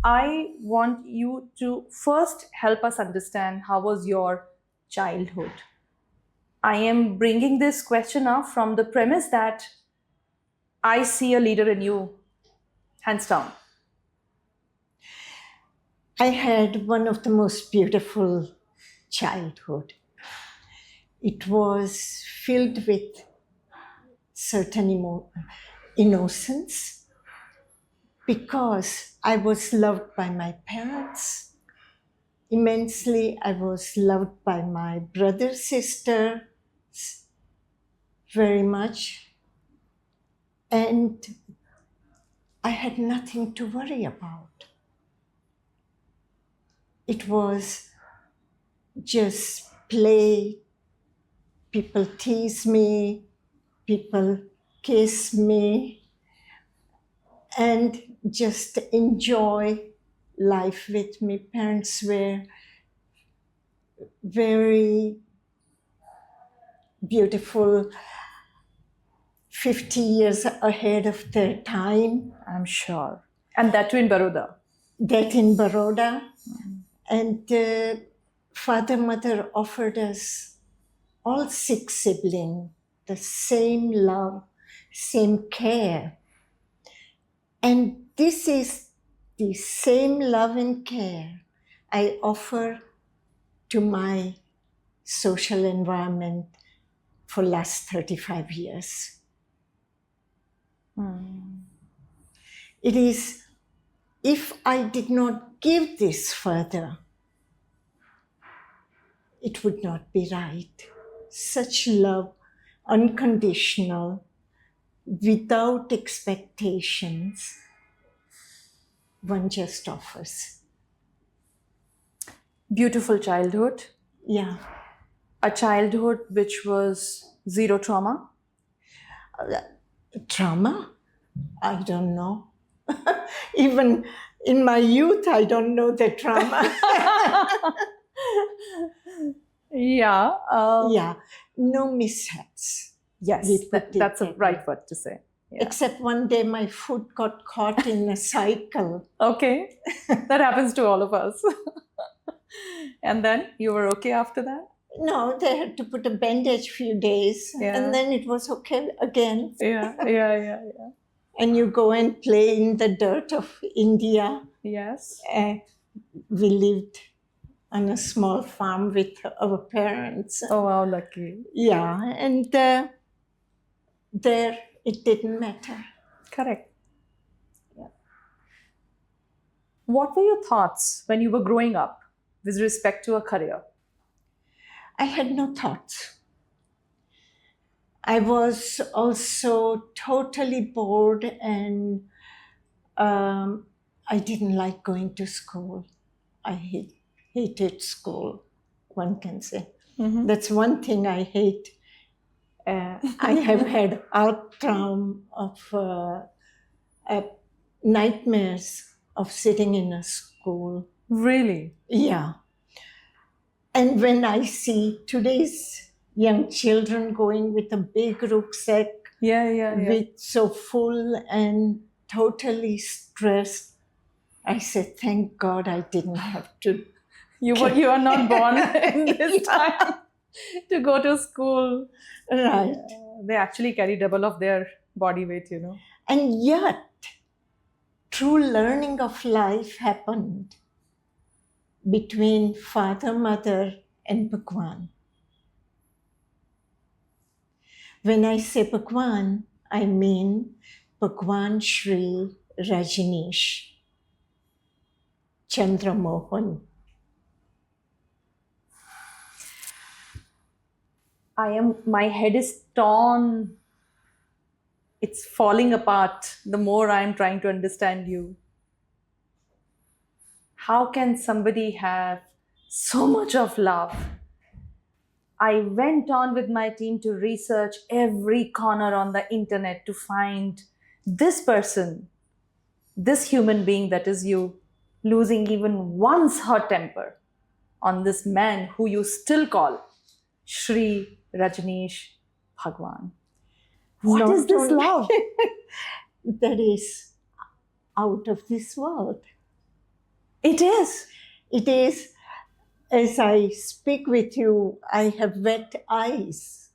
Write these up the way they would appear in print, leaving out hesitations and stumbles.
I want you to first help us understand how was your childhood. I am bringing this question up from the premise that I see a leader in you, hands down. I had one of the most beautiful childhood. It was filled with certain innocence because I was loved by my parents immensely. I was loved by my brother, sister very much. And I had nothing to worry about. It was just play. People tease me, people kiss me, and just enjoy life with me. Parents were very beautiful, 50 years ahead of their time. I'm sure. And that too in Baroda. That in Baroda. And father, mother offered us, all 6 siblings, the same love, same care. And this is the same love and care I offer to my social environment for last 35 years. It is, if I did not give this further, it would not be right. Such love, unconditional, without expectations, one just offers. Beautiful childhood. Yeah. A childhood which was zero trauma. Trauma? I don't know. Even in my youth, I don't know the trauma. Yeah. Yeah. No mishaps. Yes, that's a right word to say. Yeah. Except one day my foot got caught in a cycle. Okay. That happens to all of us. And then you were okay after that? No, they had to put a bandage few days, and then it was okay again. Yeah. And you go and play in the dirt of India. Yes. We lived on a small farm with our parents. Oh, wow, lucky. Yeah, and there it didn't matter. Correct. Yeah. What were your thoughts when you were growing up with respect to a career? I had no thoughts. I was also totally bored, and I didn't like going to school. I hated school, one can say. Mm-hmm. That's one thing I hate. I have had outcome of nightmares of sitting in a school. Really? Yeah. And when I see today's young children going with a big rucksack, with so full and totally stressed, I said, thank God I didn't have to. You are not born in this time to go to school. Right. They actually carry double of their body weight, you know. And yet, true learning of life happened between father, mother, and Bhagwan. When I say Bhagwan, I mean Bhagwan Shri Rajneesh Chandra Mohan. My head is torn. It's falling apart the more I'm trying to understand you. How can somebody have so much of love? I went on with my team to research every corner on the internet to find this person, this human being that is you, losing even once her temper on this man who you still call Shri Rajneesh Bhagwan. What is this love? That is out of this world. It is. It is. As I speak with you, I have wet eyes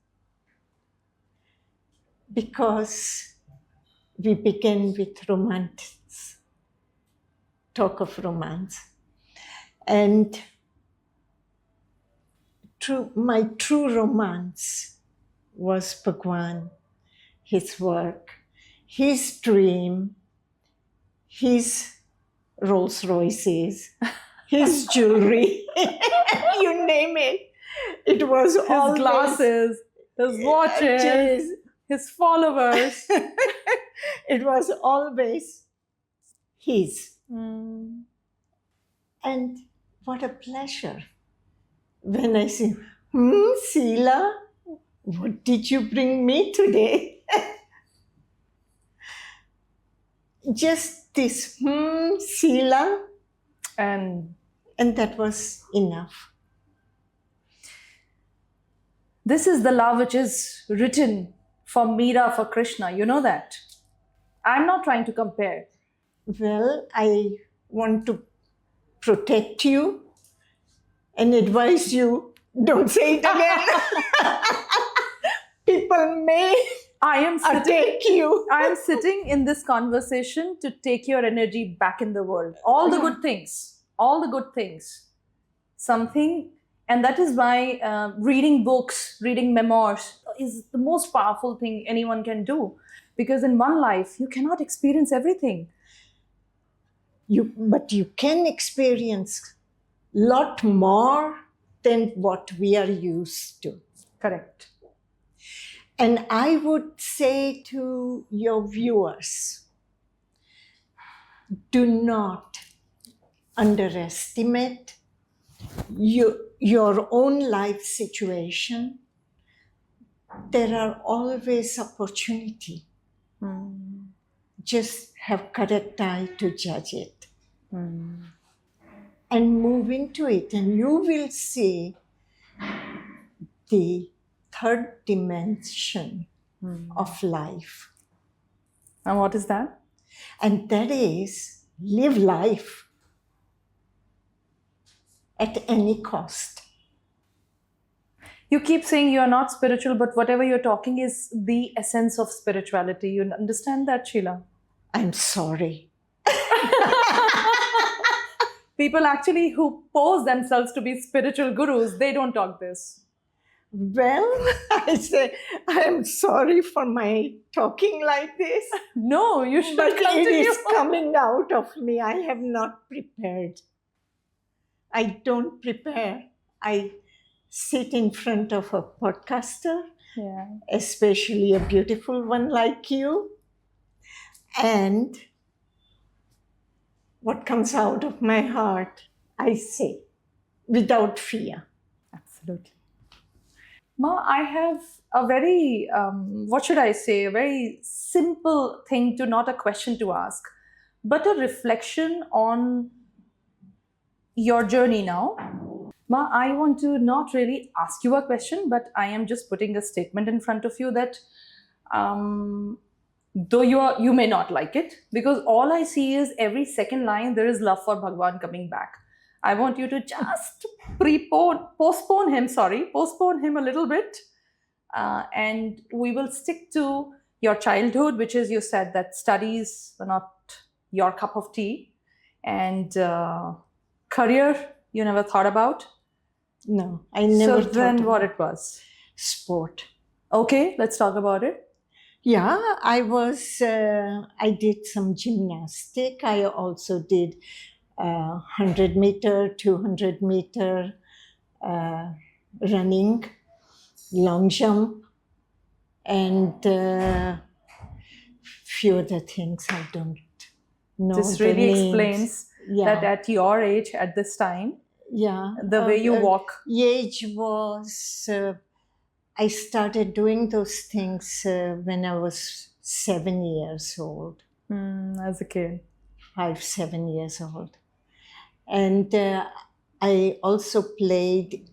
because we begin with romance, talk of romance. And my true romance was Bhagwan, his work, his dream, his Rolls Royces, his jewelry, you name it. It was his always glasses, his watches, his followers. It was always his. Mm. And what a pleasure when I say, Sheela, what did you bring me today? Just this, Sheela. And that was enough. this is the love which is written for Meera, for Krishna. You know that. I'm not trying to compare. Well, I want to protect you and advise you, don't say it again. People may attack you. I am sitting in this conversation to take your energy back in the world. All the good things. All the good things. Something, and that is why reading books, reading memoirs is the most powerful thing anyone can do. Because in one life, you cannot experience everything. But you can experience a lot more than what we are used to. Correct. And I would say to your viewers, do not underestimate your own life situation. There are always opportunity. Just have correct eye to judge it. And move into it, and you will see the third dimension of life. And what is that? And that is live life at any cost. You keep saying you are not spiritual, but whatever you're talking is the essence of spirituality. You understand that, Sheela? I'm sorry. People actually who pose themselves to be spiritual gurus, they don't talk this. Well, I say, I'm sorry for my talking like this. No, you should But continue. it is coming out of me. I have not prepared. I don't prepare. I sit in front of a podcaster, especially a beautiful one like you, and what comes out of my heart, I say, without fear. Absolutely. Ma, I have a very, a very simple thing to, not a question to ask, but a reflection on your journey now. Ma, I want to not really ask you a question, but I am just putting a statement in front of you that though you may not like it, because all I see is every second line, there is love for Bhagwan coming back. I want you to just postpone him a little bit. And we will stick to your childhood, which is, you said that studies were not your cup of tea. And career, you never thought about? No, I never thought. So then what it was? Sport. Okay, let's talk about it. Yeah, I did some gymnastic. I also did 100 meter, 200 meter running, long jump, and few other things I don't know. This really explains that at your age, at this time, the way you walk. Age was, I started doing those things when I was 7 years old. As a kid. 5, 7 years old. And I also played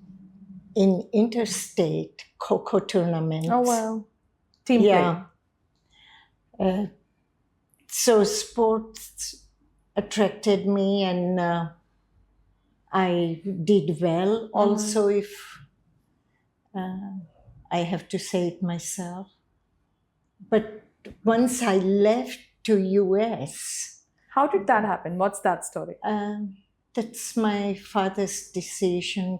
in interstate Kho tournaments. Oh, wow. Team play. So sports attracted me, and I did well also, if I have to say it myself. But once I left to US, How did that happen? What's that story? that's my father's decision,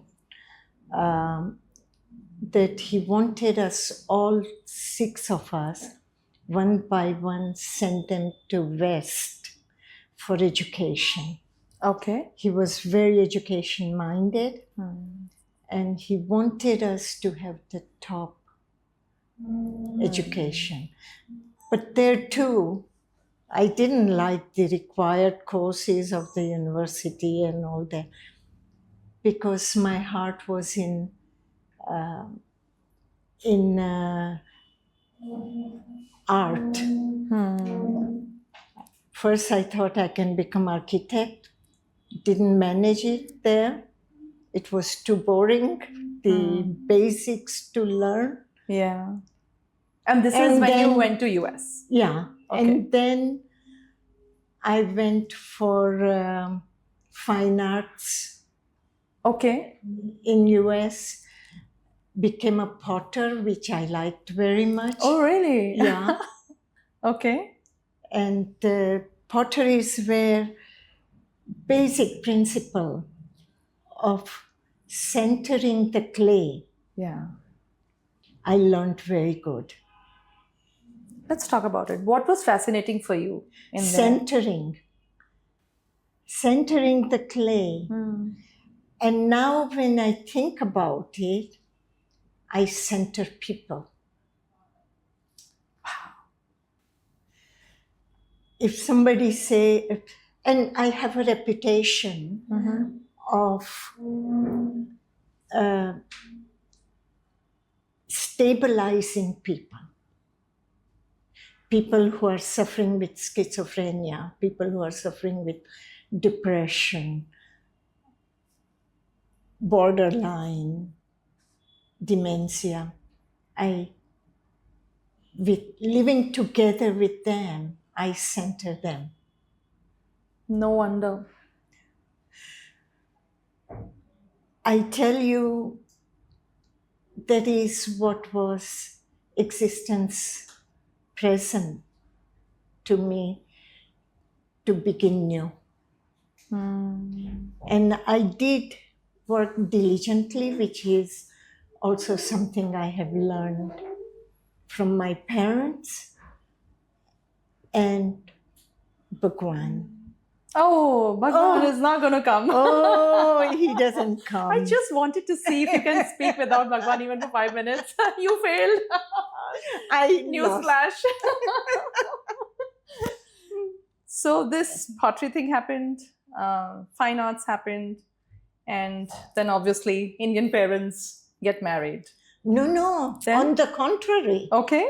that he wanted us, all 6 of us, one by one, send them to West for education. Okay. He was very education minded, and he wanted us to have the top education. But there too, I didn't like the required courses of the university and all that, because my heart was in art. First, I thought I can become architect. Didn't manage it there. It was too boring. The basics to learn. Yeah. And this is when you went to US? Yeah. Okay. And then I went for fine arts. Okay. In US. Became a potter, which I liked very much. Oh, really? Yeah. Okay. And pottery is where basic principle of centering the clay. Yeah. I learned very good. Let's talk about it. What was fascinating for you in centering the clay. And now when I think about it, I center people. Wow. If somebody say, and I have a reputation of stabilizing people. People who are suffering with schizophrenia, people who are suffering with depression, borderline, dementia. With living together with them, I center them. No wonder. I tell you, that is what was existence present to me to begin new. And I did work diligently, which is also something I have learned from my parents and Bhagwan. Oh, Bhagwan is not going to come. Oh, he doesn't come. I just wanted to see if you can speak without Bhagwan even for 5 minutes. You failed. Newsflash. So this pottery thing happened, fine arts happened, and then obviously Indian parents get married. No. Then? On the contrary. Okay.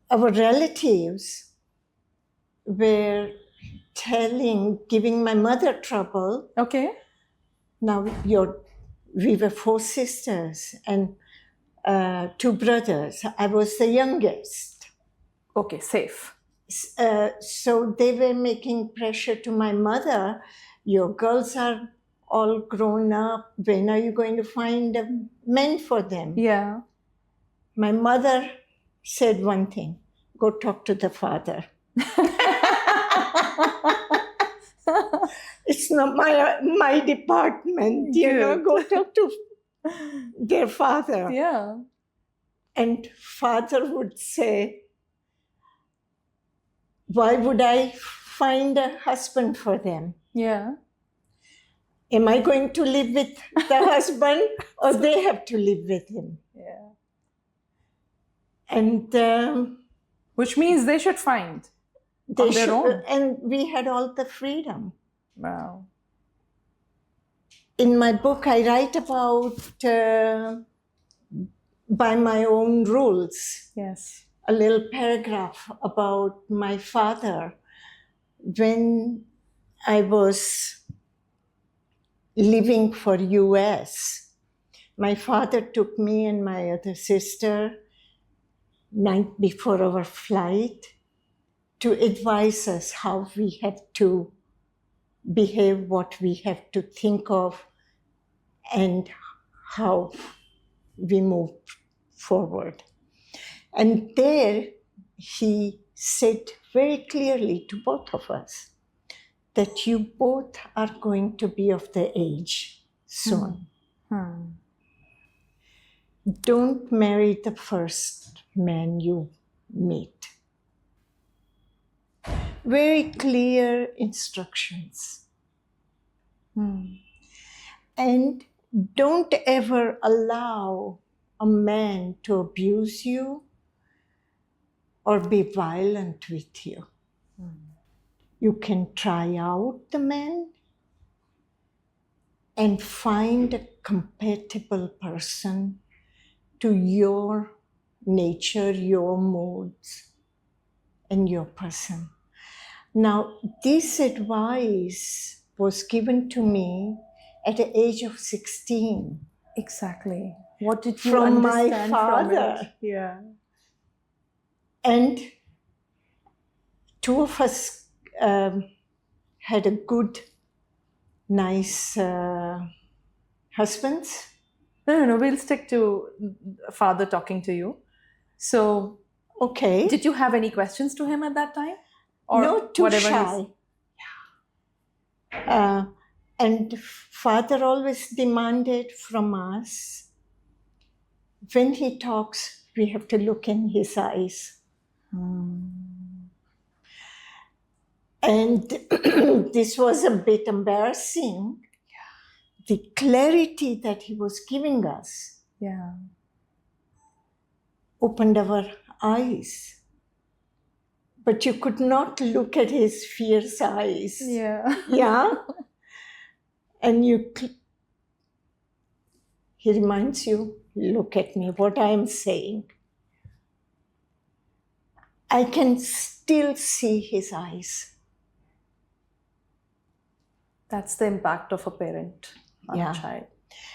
Our relatives were giving my mother trouble. Okay. Now we were 4 sisters and 2 brothers. I was the youngest. Okay, safe. So they were making pressure to my mother. Your girls are all grown up. When are you going to find men for them? Yeah. My mother said one thing: go talk to the father. It's not my department, go talk to their father. Yeah. And father would say, why would I find a husband for them? Yeah. Am I going to live with the husband or they have to live with him? Yeah. And which means they should find on their own. And we had all the freedom. Wow. In my book, I write about by my own rules. Yes. A little paragraph about my father. When I was living for US, my father took me and my other sister night before our flight to advise us how we had to behave, what we have to think of, and how we move forward. And there he said very clearly to both of us that you both are going to be of the age soon. Don't marry the first man you meet. Very clear instructions. And don't ever allow a man to abuse you or be violent with you. You can try out the man and find a compatible person to your nature, your moods, and your person. Now, this advice was given to me at the age of 16. Exactly. What did you from understand my father? from it? Yeah. And two of us had a good, nice husbands. No, we'll stick to father talking to you. So, okay. Did you have any questions to him at that time? Or no, too shy. And father always demanded from us, when he talks, we have to look in his eyes. And this was a bit embarrassing. The clarity that he was giving us opened our eyes. But you could not look at his fierce eyes. Yeah. And he reminds you, look at me, what I am saying. I can still see his eyes. That's the impact of a parent on a child.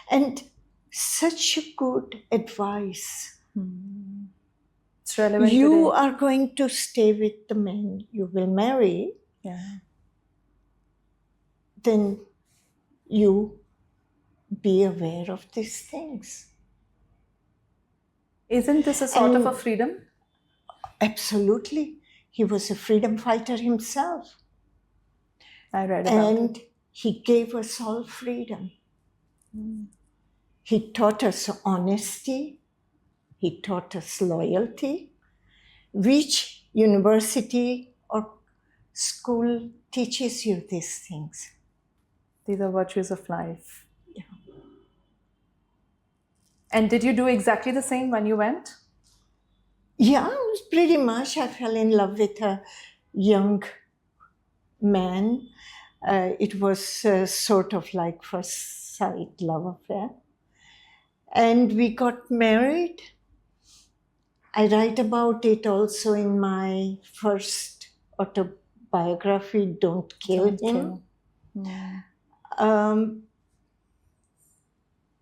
And such good advice. It's relevant you today. Are going to stay with the man you will marry. Then you be aware of these things. Isn't this a sort of a freedom? Absolutely. He was a freedom fighter himself. I read about it. He gave us all freedom. He taught us honesty. He taught us loyalty. Which university or school teaches you these things? These are virtues of life. And did you do exactly the same when you went? Yeah, pretty much. I fell in love with a young man. It was sort of like first sight love affair. And we got married. I write about it also in my first autobiography, Don't Kill Him.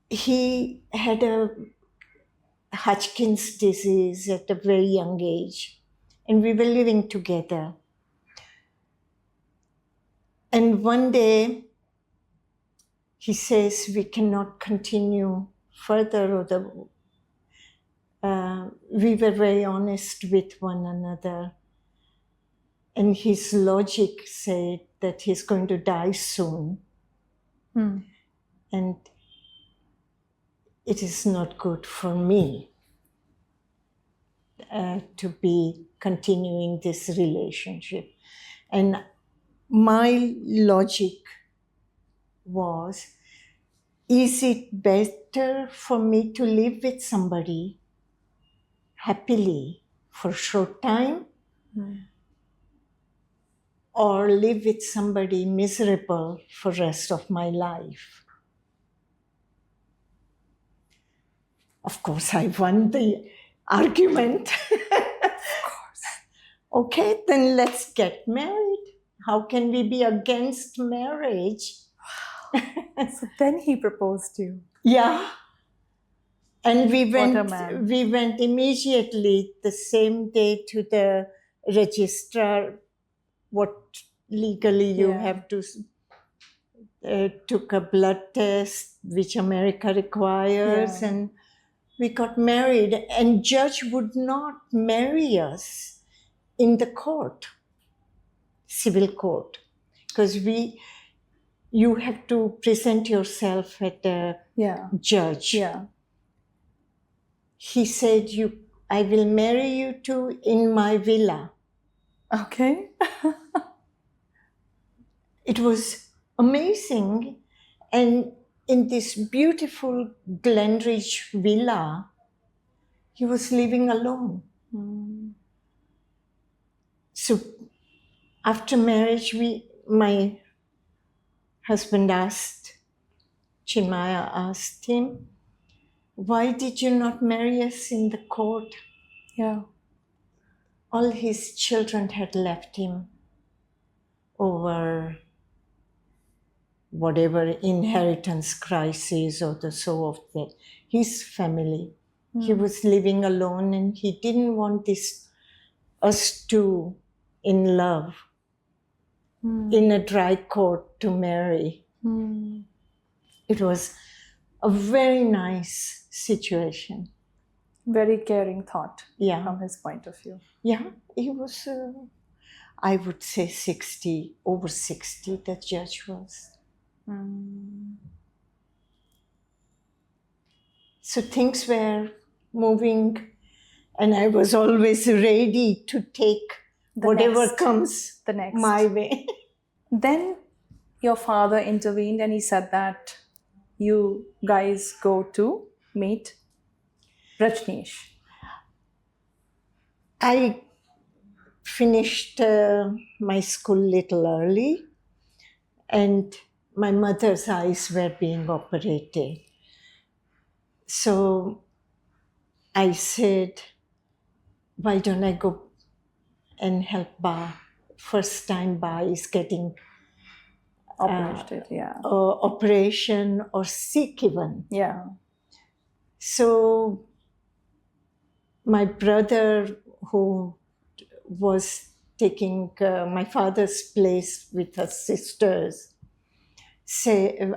He had a Hodgkin's disease at a very young age, and we were living together. And one day, he says, we cannot continue further. We were very honest with one another. And his logic said that he's going to die soon. And it is not good for me to be continuing this relationship. And my logic was, is it better for me to live with somebody happily for a short time or live with somebody miserable for the rest of my life? Of course, I won the argument. Of course. Okay, then let's get married. How can we be against marriage? So then he proposed to you. Yeah. And we went immediately the same day to the registrar, what legally you have to took a blood test, which America requires, and we got married. And judge would not marry us in the court, civil court, because you have to present yourself at a judge. Yeah. He said, I will marry you two in my villa. Okay. It was amazing. And in this beautiful Glenridge villa, he was living alone. So after marriage, my husband Chinmaya asked him, why did you not marry us in the court? Yeah. All his children had left him over whatever inheritance crisis or his family. He was living alone, and he didn't want us two in love in a dry court to marry. It was a very nice situation. Very caring thought from his point of view. Yeah, he was, I would say over 60, the judge was. So things were moving, and I was always ready to take whatever comes the next my way. Then your father intervened and he said that you guys go to meet Rajneesh. I finished my school a little early, and my mother's eyes were being operated. So I said, why don't I go and help Ba? First time Ba is getting operation or sick even. Yeah. So my brother, who was taking my father's place with her sisters,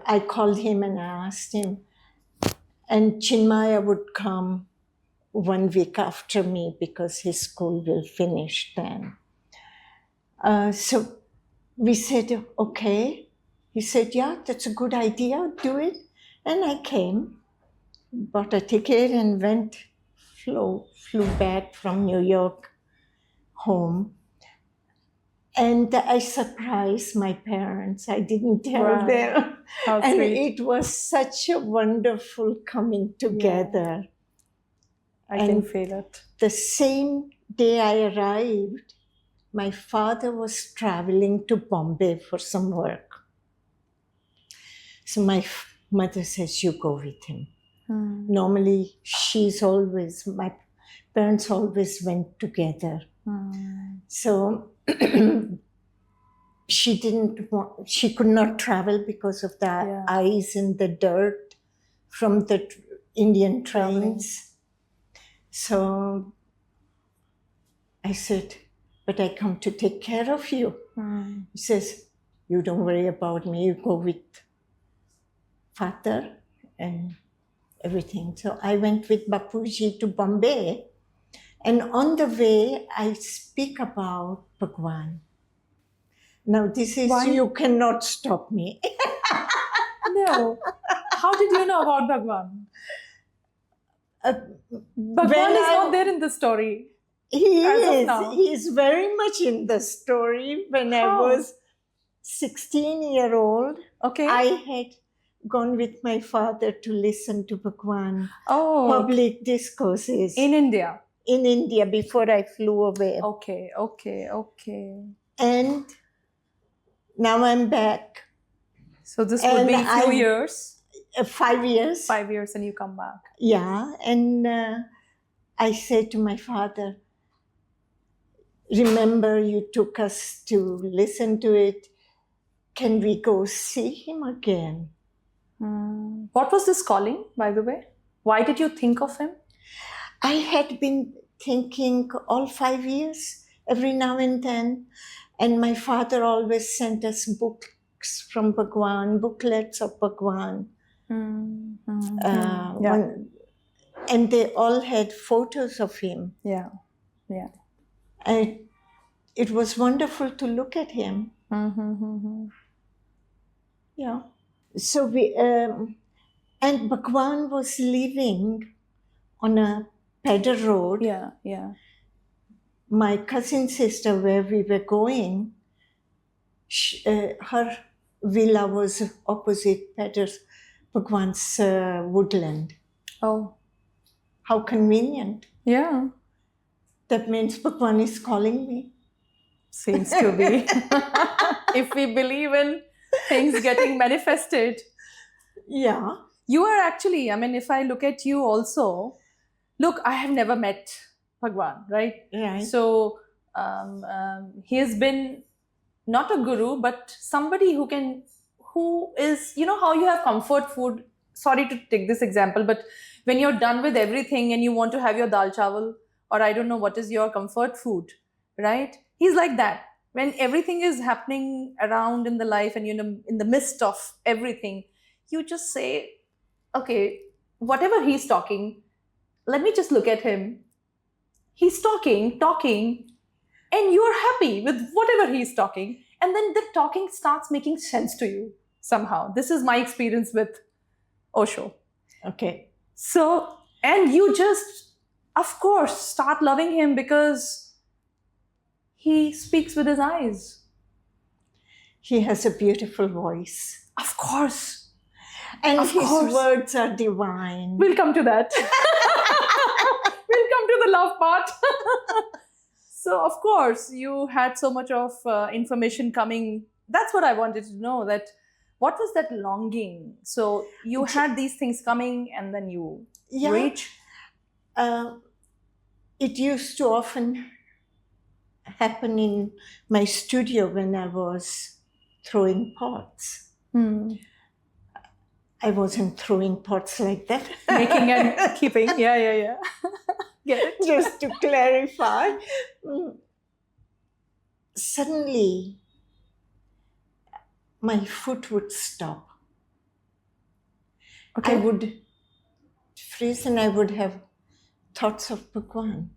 I called him and I asked him, and Chinmaya would come 1 week after me because his school will finish then. So we said, okay. He said, yeah, that's a good idea, do it. And I came, bought a ticket and flew back from New York home. And I surprised my parents. I didn't tell them. And it was such a wonderful coming together. I can feel it. The same day I arrived, my father was traveling to Bombay for some work. So my mother says, you go with him. Normally, my parents always went together. So she could not travel because of the ice and the dirt from the Indian trains. So I said, but I come to take care of you. He says, you don't worry about me, you go with Father and everything. So I went with Bapuji to Bombay, and on the way I speak about Bhagwan. Now this is, you cannot stop me. No. How did you know about Bhagwan? Bhagwan is not there in the story. He is very much in the story. When I was 16-year-old, I had gone with my father to listen to Bhagwan public discourses. In India? In India, before I flew away. Okay. And now I'm back. So this would be a few years? 5 years. 5 years and you come back. Yeah, and I said to my father, remember you took us to listen to it. Can we go see him again? What was this calling, by the way? Why did you think of him? I had been thinking all 5 years, every now and then. And my father always sent us books from Bhagwan, booklets of Bhagwan. And they all had photos of him. Yeah, yeah. And it was wonderful to look at him. Yeah. So and Bhagwan was living on a pedder road. Yeah, yeah. My cousin sister, where we were going, her villa was opposite Bhagwan's woodland. Oh. How convenient. Yeah. That means Bhagwan is calling me. Seems to be. If we believe in things getting manifested. Yeah. You are actually, I mean, if I look at you also, look, I have never met Bhagwan, right? Right. So he has been not a guru, but somebody who is, you know how you have comfort food. Sorry to take this example, but when you're done with everything and you want to have your dal chawal, or I don't know what is your comfort food, right? He's like that. When everything is happening around in the life and you're in the midst of everything, you just say, okay, whatever he's talking, let me just look at him. He's talking, and you're happy with whatever he's talking. And then the talking starts making sense to you somehow. This is my experience with Osho. Okay. So, and you just, of course, start loving him because he speaks with his eyes. He has a beautiful voice. Of course. And his words are divine. We'll come to that. We'll come to the love part. So, of course, you had so much of information coming. That's what I wanted to know, that what was that longing? So you had these things coming and then you reach? It used to often happen in my studio when I was throwing pots. I wasn't throwing pots like that. Making and keeping. Yeah. Get it? Just to clarify. Suddenly, my foot would stop. Okay. I would freeze and I would have thoughts of Bhagwan.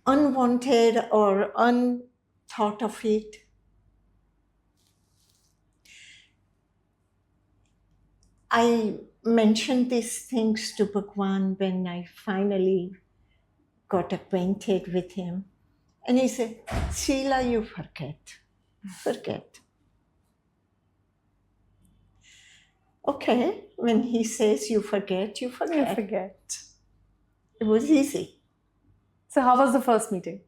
Unwanted or unthought of it. I mentioned these things to Bhagwan when I finally got acquainted with him. And he said, Sheela, you forget. Okay, when he says you forget, you forget. You forget. It was easy. So how was the first meeting?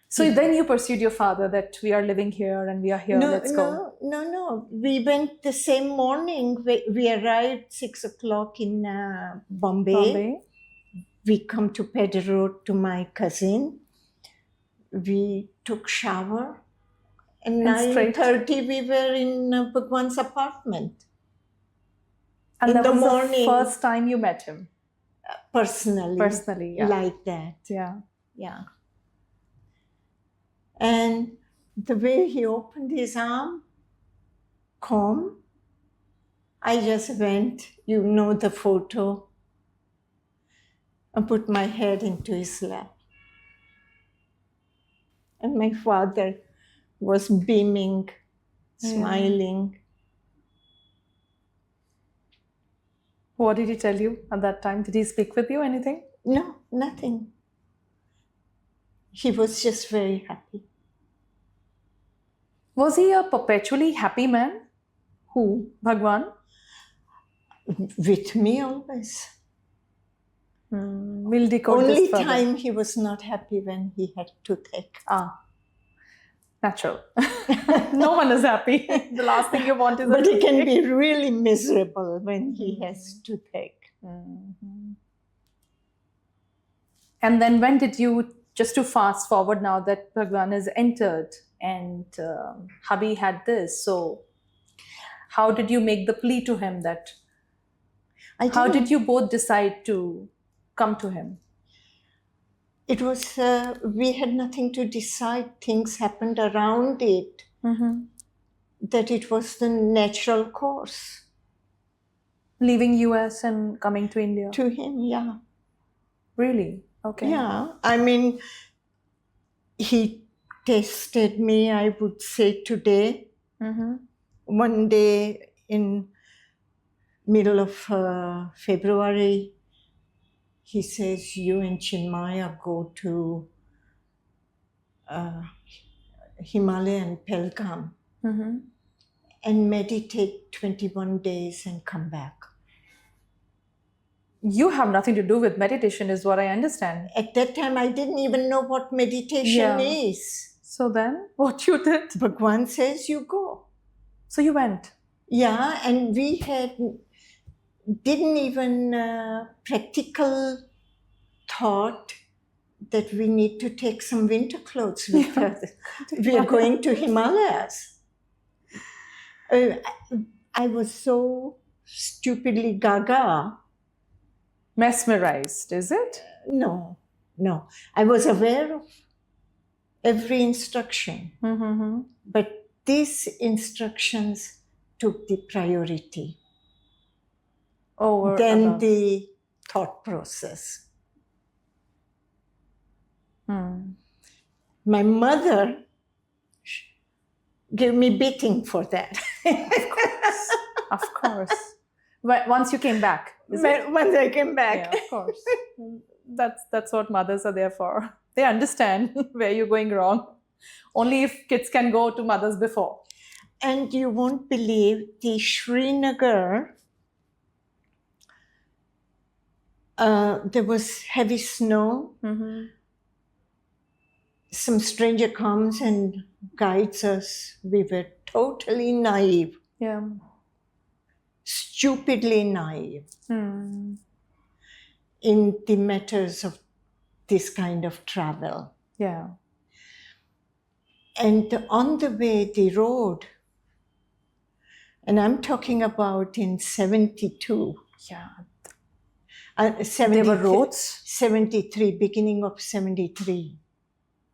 So then you pursued your father that we are living here and we are here, let's go. No. We went the same morning. We arrived 6 o'clock in Bombay. We come to Pedder Road to my cousin. We took shower. And 9:30 we were in Bhagwan's apartment. And in that was morning, the first time you met him? Personally, yeah. Like that. Yeah. And the way he opened his arm, calm, I just went, the photo, and put my head into his lap. And my father was beaming, smiling. What did he tell you at that time? Did he speak with you, anything? No, nothing. He was just very happy. Was he a perpetually happy man? Who? Bhagwan? With me always. We'll decode Only this further. time he was not happy when he had toothache. Natural. No one is happy. The last thing you want is But he can be really miserable when he has toothache. And then when did you, just to fast forward now that Bhagwan has entered and hubby had this, so how did you make the plea to him that, how did you both decide to come to him? it was, we had nothing to decide. Things happened around it. That it was the natural course. Leaving US and coming to India? To him, yeah. Really? Okay. Yeah, I mean, he tested me, I would say, today. One day in middle of February, he says, you and Chinmaya go to Himalayan Pelgam and meditate 21 days and come back. You have nothing to do with meditation, is what I understand. At that time, I didn't even know what meditation is. So then, what you did? Bhagwan says, you go. So you went? Yeah, and we didn't even practical thought that we need to take some winter clothes with us. We are going to Himalayas. I was so stupidly gaga. Mesmerized, is it? No. I was aware of every instruction. But these instructions took the priority. Then the thought process. My mother gave me beating for that. Of course. Once you came back. Once I came back. Yeah, of course. That's what mothers are there for. They understand where you're going wrong. Only if kids can go to mothers before. And you won't believe the Srinagar, there was heavy snow. Some stranger comes and guides us. We were totally naive. Yeah. Stupidly naive in the matters of this kind of travel. Yeah. And on the way, the road, and I'm talking about in 72. Yeah. 73, there were roads? 73, beginning of 73.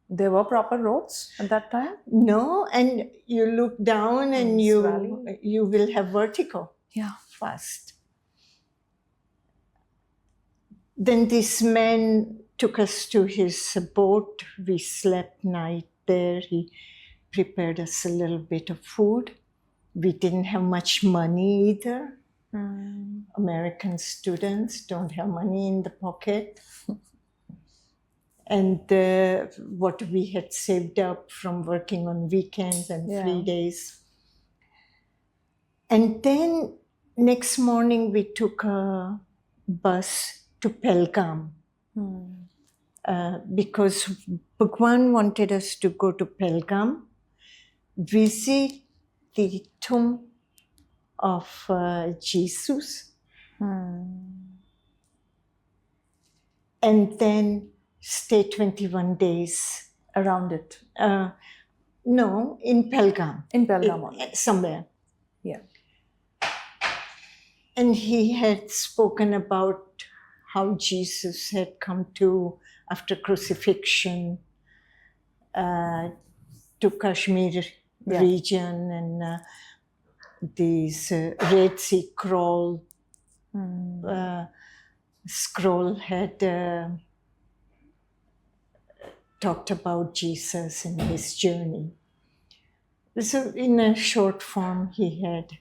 There were proper roads at that time? No, and you look down and you will have vertigo. Yeah. Fast. Then this man took us to his boat. We slept night there. He prepared us a little bit of food. We didn't have much money either. American students don't have money in the pocket. And what we had saved up from working on weekends and 3 days. And then next morning we took a bus to Pelgam because Bhagwan wanted us to go to Pelgam, visit the tomb of Jesus, and then stay 21 days. Around it? No, in Pelgam. In Pelgam. Somewhere. Yeah. And he had spoken about how Jesus had come to, after crucifixion, to Kashmir region, and this Red Sea scroll had talked about Jesus and his journey. So in a short form he had.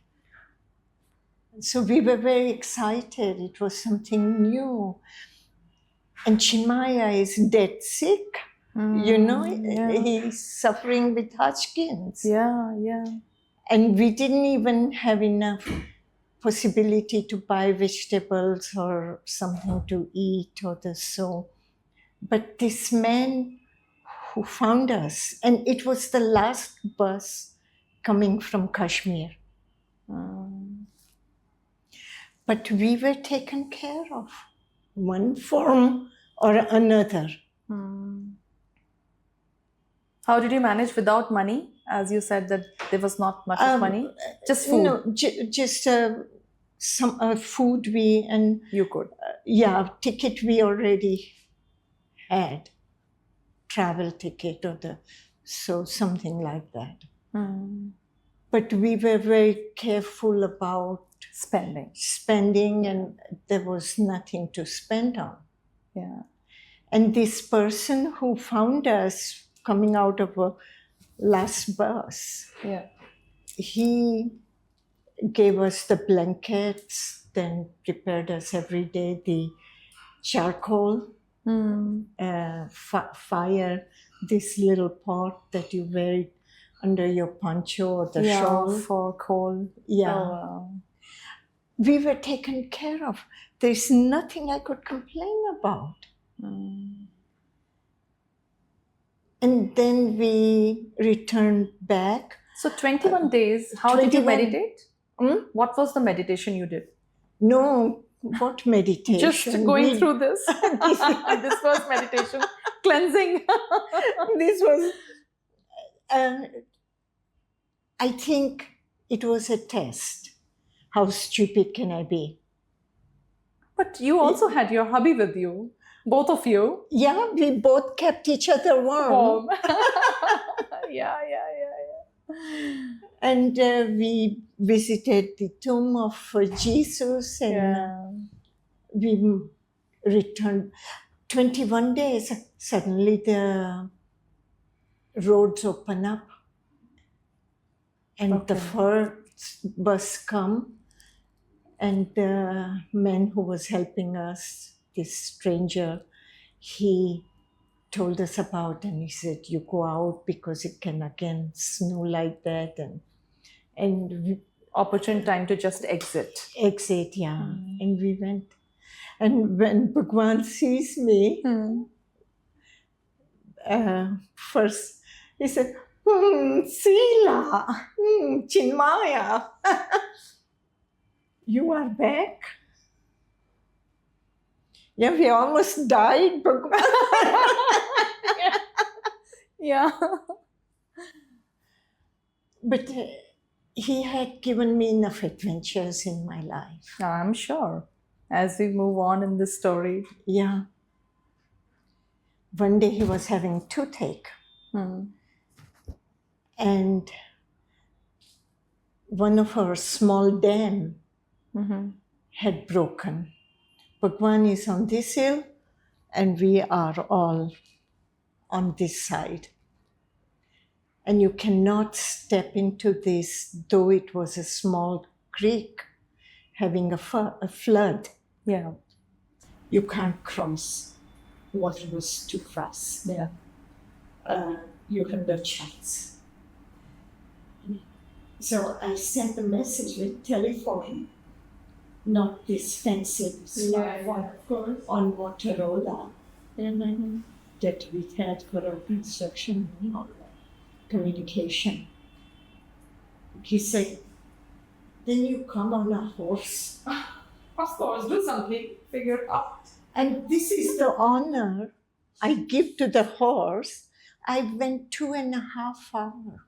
So we were very excited. It was something new. And Chinmaya is dead sick. He's suffering with Hodgkin's. Yeah. And we didn't even have enough possibility to buy vegetables or something to eat or so. But this man who found us, and it was the last bus coming from Kashmir. But we were taken care of, one form or another. How did you manage without money? As you said that there was not much of money, just food. No, just some food and you could. Ticket we already had. travel ticket so something like that. But we were very careful about spending, and there was nothing to spend on. Yeah. And this person who found us coming out of a last bus, he gave us the blankets, then prepared us every day the charcoal, fire, this little pot that you wear under your poncho or the shawl. For cold. Yeah. Oh, wow. We were taken care of. There's nothing I could complain about. And then we returned back. So 21 days, how did you meditate? What was the meditation you did? No, what meditation? Just going through this. This was meditation. Cleansing. This was, I think it was a test. How stupid can I be? But you also had your hubby with you. Both of you. Yeah, we both kept each other warm. Yeah. And we visited the tomb of Jesus, and we returned. 21 days, suddenly the roads open up, and the first bus come, and the man who was helping us, this stranger, he told us about, and he said, you go out because it can again snow like that, and opportune time to just exit. Yeah. And we went, and when Bhagwan sees me, first he said, Sheela, Chinmaya, you are back? Yeah, we almost died, Bhagwan. Yeah. But he had given me enough adventures in my life. I'm sure. As we move on in this story. Yeah. One day he was having toothache. And one of our small dam had broken. Bhagwan is on this hill, and we are all on this side. And you cannot step into this, though it was a small creek having a flood. Yeah. You can't cross. Water was too fast. Yeah. You had no chance. So I sent a message with telephone, not this fancy smartphone, on Motorola, that we had for our construction and all that communication. He said, then you come on a horse. Of course, do something, figure it out. And this is the honor I give to the horse. I went 2.5 hours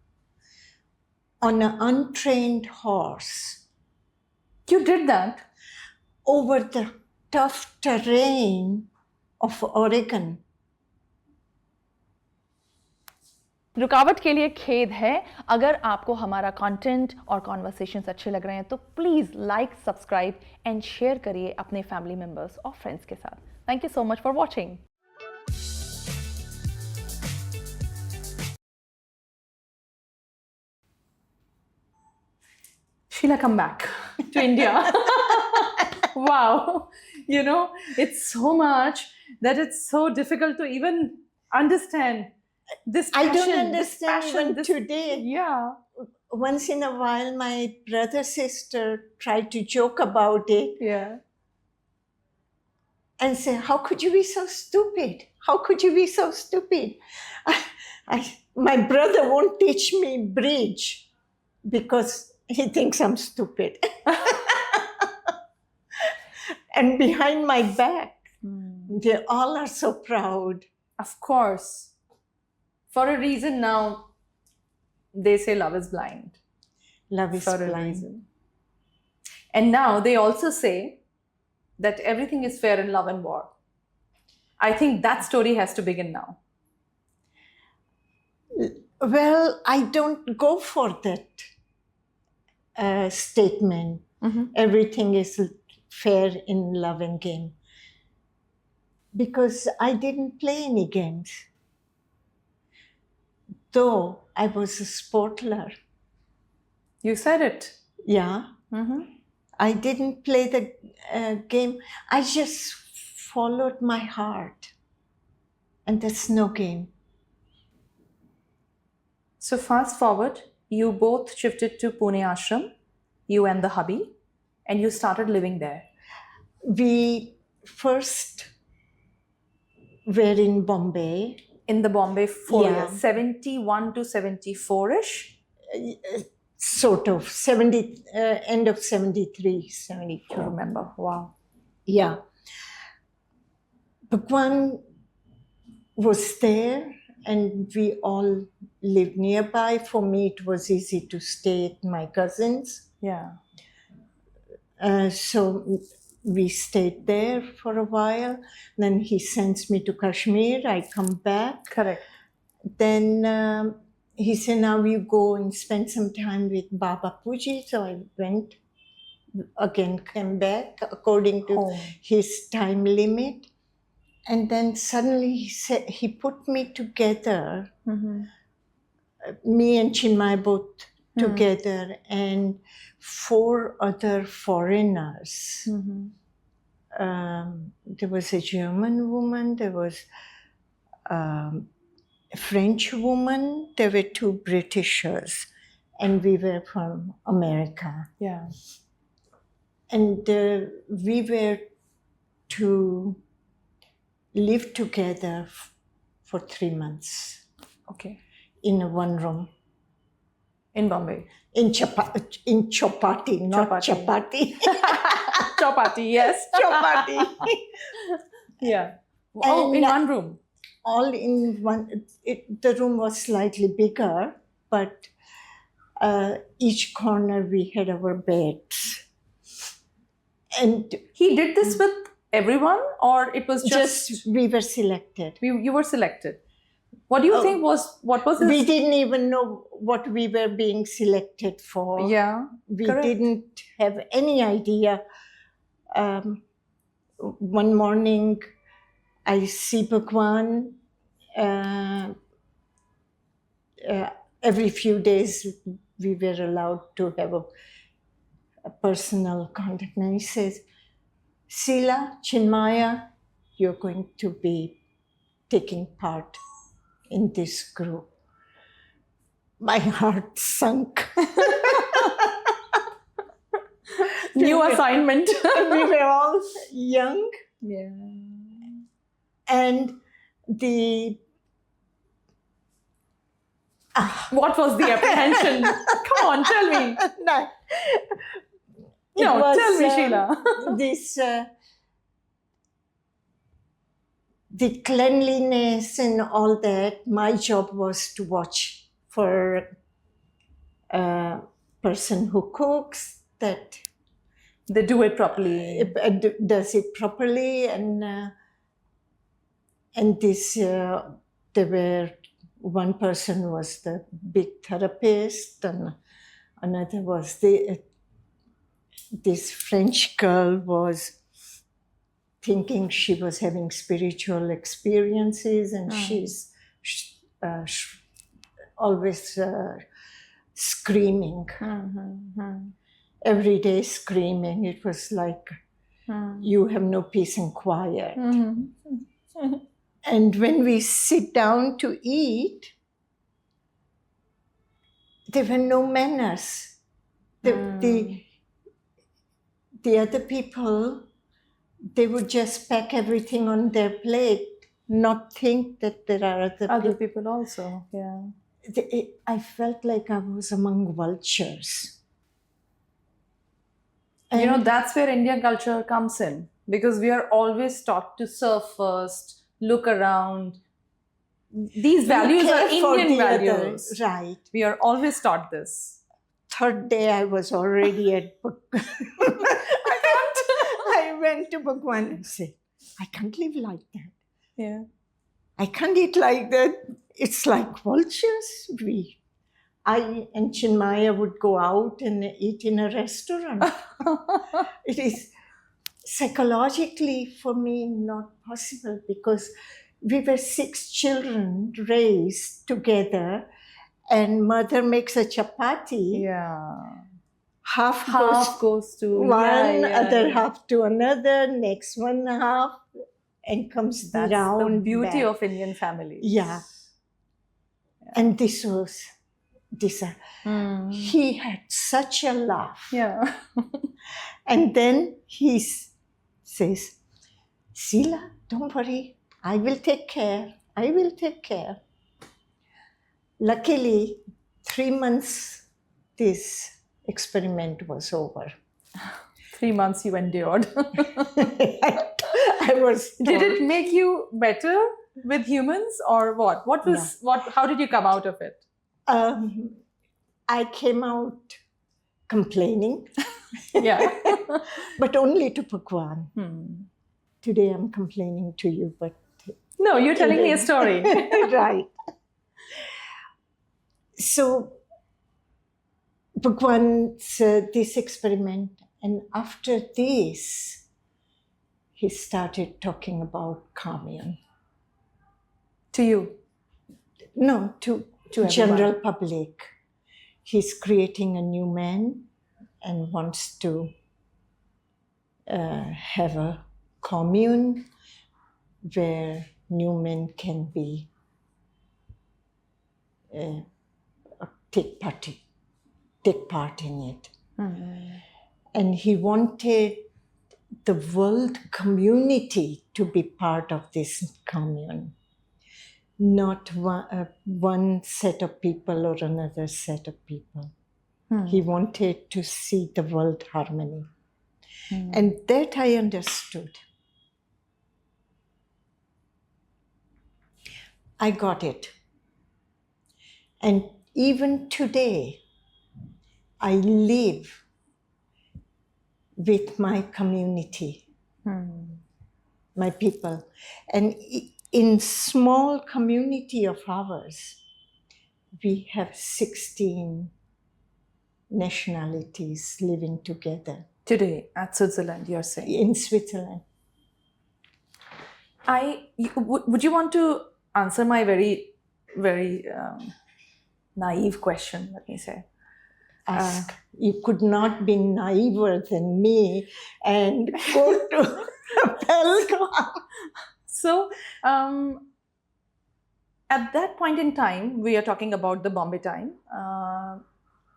on an untrained horse. You did that? Over the tough terrain of Oregon. रुकावट के लिए खेद है. अगर आपको हमारा content और conversations अच्छे लग रहे हैं तो please like, subscribe and share करिए अपने फैमिली मेम्बर्स और फ्रेंड्स के साथ. Thank you so much for watching. Sheela, come back to India. Wow. You know, it's so much that it's so difficult to even understand. This passion, I don't understand even today. Yeah. Once in a while, my brother, sister tried to joke about it. Yeah. And say, how could you be so stupid? How could you be so stupid? My brother won't teach me bridge because he thinks I'm stupid. And behind my back, they all are so proud. Of course. For a reason now, they say love is blind. Love is for blind. A reason. And now they also say that everything is fair in love and war. I think that story has to begin now. Well, I don't go for that statement. Everything is fair in love and game. Because I didn't play any games. Though I was a sportler. You said it. Yeah. I didn't play the game. I just followed my heart. And that's no game. So fast forward, you both shifted to Pune Ashram, you and the hubby, and you started living there. We first were in Bombay. In the Bombay 4 years, 71 to 74-ish? Sort of, end of 73, 74. I remember, wow. Yeah. Bhagwan was there and we all lived nearby. For me, it was easy to stay at my cousin's. Yeah. So we stayed there for a while. Then he sends me to Kashmir. I come back. Correct. Then he said, now you go and spend some time with Baba Puji. So I went again, came back according to his time limit. And then suddenly he said, he put me together, me and Chinmay both together, and 4 other foreigners. There was a German woman, there was a French woman, there were 2 Britishers, and we were from America. Yeah. And we were to live together for 3 months. Okay. In a 1 room. In Bombay? In chapati, not chapati. Chapati, yes. Chapati. Yeah. Oh, in 1 room? All in one. The room was slightly bigger, but each corner we had our beds. And he did this with everyone, or it was just we were selected? You were selected. What do you think what was his... We didn't even know what we were being selected for. Yeah, we didn't have any idea. One morning, I see Bhagwan. Every few days, we were allowed to have a personal contact. And he says, Sheela, Chinmaya, you're going to be taking part in this group. My heart sunk. New assignment. We were all young. Yeah. And what was the apprehension? Come on, tell me. No, tell me, Sheela. The cleanliness and all that, my job was to watch for a person who cooks, that they do it properly. Does it properly, and this there were one person was the big therapist, and another was this French girl was thinking she was having spiritual experiences, and she's always screaming. Every day screaming. It was like, you have no peace and quiet. And when we sit down to eat, there were no manners. The other people, they would just pack everything on their plate, not think that there are other people also. Yeah. I felt like I was among vultures. And that's where Indian culture comes in, because we are always taught to serve first, look around. These values are Indian values. Right. We are always taught this. 3rd day, I was already at I went to Bhagwan and said, I can't live like that. Yeah. I can't eat like that. it's like vultures. I and Chinmaya would go out and eat in a restaurant. It is psychologically for me not possible because we were 6 children raised together, and mother makes a chapati. Yeah. Half goes to one, other half to another, next one half, and comes That's round the beauty back. of Indian families. Yeah. And this was he had such a laugh. Yeah. And then he says, Sheela, don't worry, I will take care. I will take care. Luckily, 3 months this experiment was over. 3 months you endured. I was told. Did it make you better with humans or what? How did you come out of it? I came out complaining. Yeah. But only to Bhagwan. Today I'm complaining to you, but... No, you're telling me a story. Right. So, Bhagwan said this experiment, and after this, he started talking about Commune. To you? No, to general public. He's creating a new man and wants to have a commune where new men can be take part in it. And he wanted the world community to be part of this commune, not one set of people or another set of people. He wanted to see the world harmony. And that I understood. I got it. And even today, I live with my community, my people. And in small community of ours, we have 16 nationalities living together. Today, at Switzerland, you're saying? In Switzerland. Would you want to answer my very, very naive question, let me say? Ask. You could not be naiver than me and go to Bhagwan. So, at that point in time, we are talking about the Bombay time,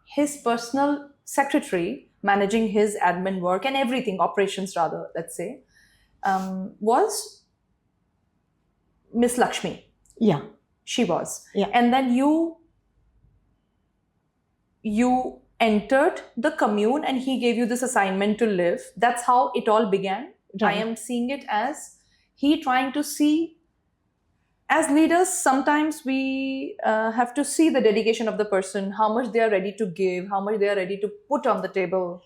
his personal secretary managing his admin work and everything, operations rather, let's say, was Miss Lakshmi. Yeah. She was. Yeah. And then you entered the commune and he gave you this assignment to live. That's how it all began. Right. I am seeing it as he trying to see, as leaders, sometimes we have to see the dedication of the person, how much they are ready to give, how much they are ready to put on the table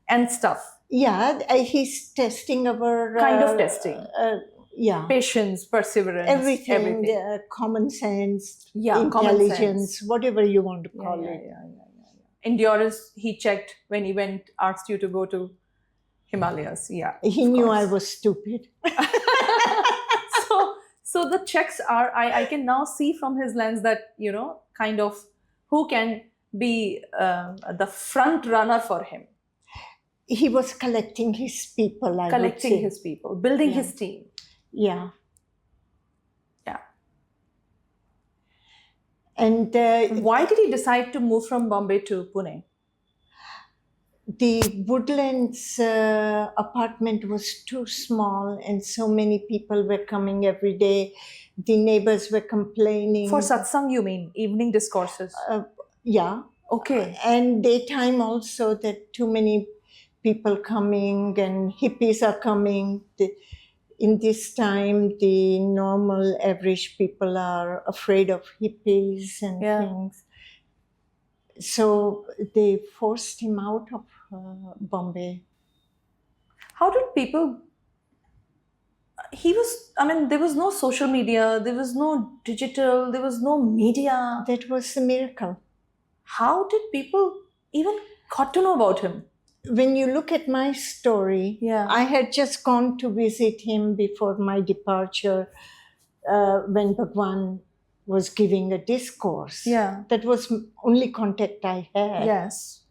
and stuff. Yeah, he's testing our... kind of testing. Yeah. Patience, perseverance, everything. Common sense, intelligence, common sense, whatever you want to call it. Endurance, he checked when he asked you to go to Himalayas. Yeah. He knew I was stupid. So the checks are, I can now see from his lens that, kind of who can be the front runner for him. He was collecting his people, collecting his people, building his team. Yeah. Yeah. And why did he decide to move from Bombay to Pune? The Woodlands apartment was too small and so many people were coming every day. The neighbors were complaining. For satsang, you mean? Evening discourses? Yeah. Okay. And daytime also, that too many people coming and hippies are coming. In this time, the normal average people are afraid of hippies and things. So they forced him out of Bombay. How did people there was no social media, there was no digital, there was no media. That was the miracle. How did people even got to know about him? When you look at my story, I had just gone to visit him before my departure when Bhagwan was giving a discourse. Yeah. That was only contact I had. Yes.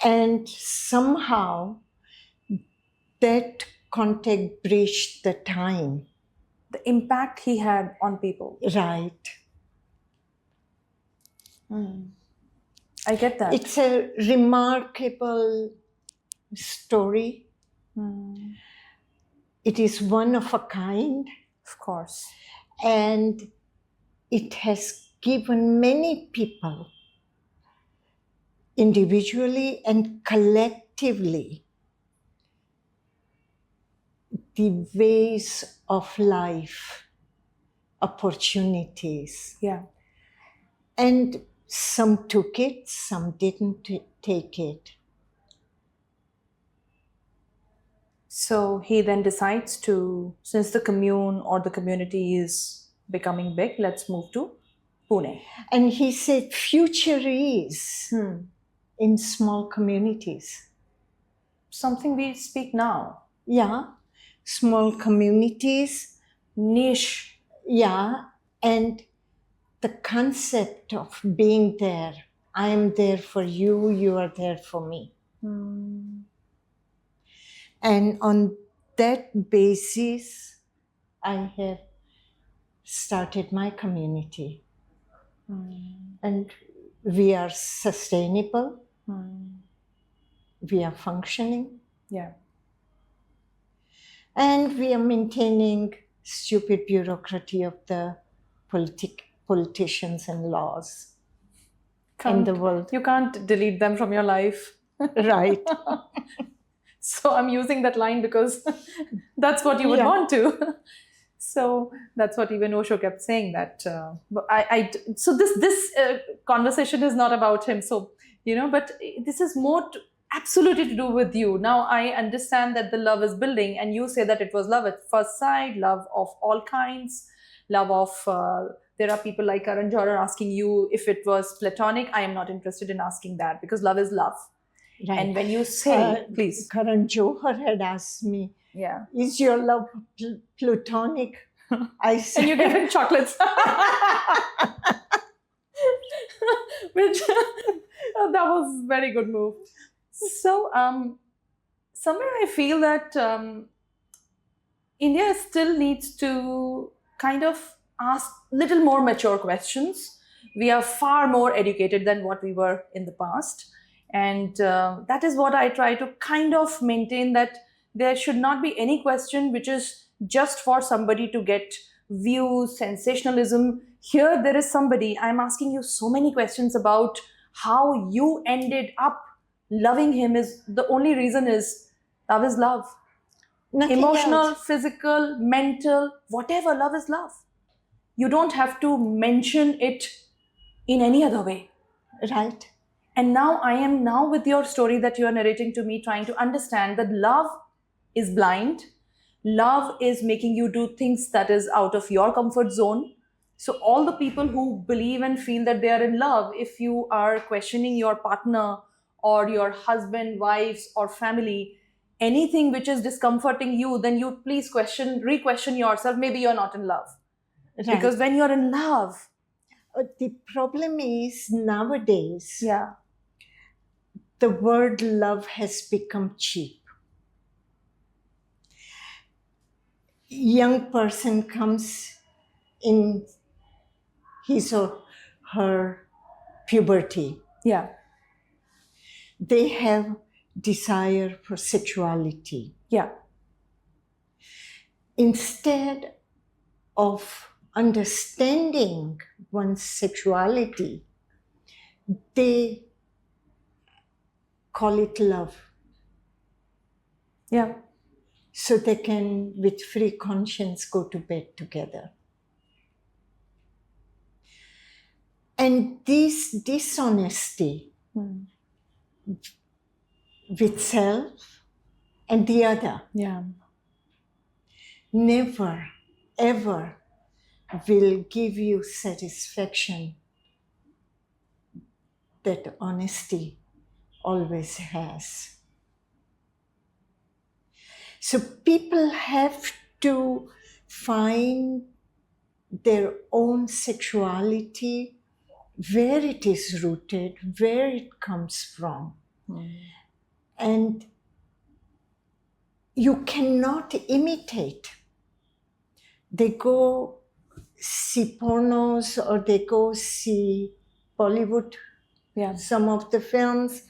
And somehow that contact bridged the time. The impact he had on people. Right. I get that. It's a remarkable story. It is one of a kind. Of course. And it has given many people, individually and collectively, the ways of life, opportunities. Yeah. And some took it, some didn't take it. So he then decides to, since the commune or the community is becoming big, let's move to Pune. And he said, future is in small communities. Something we speak now. Yeah, small communities. Niche. Yeah, and the concept of being there. I am there for you, you are there for me. And on that basis, I have started my community. And we are sustainable. We are functioning. Yeah. And we are maintaining stupid bureaucracy of the politicians and laws in the world. You can't delete them from your life. Right. So I'm using that line because that's what you would want to. So that's what even Osho kept saying, that so this conversation is not about him. So, but this is more absolutely to do with you. Now I understand that the love is building, and you say that it was love at first sight, love of all kinds, love of, there are people like Karan Johar asking you if it was platonic. I am not interested in asking that, because love is love. Right. And when you say, please. Karan Johar had asked me, is your love platonic? I said, and you give him chocolates. Which, that was a very good move. So, somewhere I feel that India still needs to kind of ask little more mature questions. We are far more educated than what we were in the past. And that is what I try to kind of maintain, that there should not be any question which is just for somebody to get views, sensationalism. Here, there is somebody, I'm asking you so many questions about how you ended up loving him. Is the only reason is love is love. Nothing Emotional, else. physical, mental, whatever, love is love. You don't have to mention it in any other way. Right. And now I am with your story that you are narrating to me, trying to understand that love is blind. Love is making you do things that is out of your comfort zone. So all the people who believe and feel that they are in love, if you are questioning your partner or your husband, wives or family, anything which is discomforting you, then you please re-question yourself. Maybe you're not in love. Right. Because when you're in love, the problem is nowadays, the word love has become cheap. Young person comes in his or her puberty. Yeah. They have desire for sexuality. Yeah. Instead of understanding one's sexuality, they call it love. Yeah. So they can, with free conscience, go to bed together. And this dishonesty with self and the other never, ever will give you satisfaction that honesty always has. So people have to find their own sexuality, where it is rooted, where it comes from. And you cannot imitate. They go see pornos or they go see Bollywood, some of the films,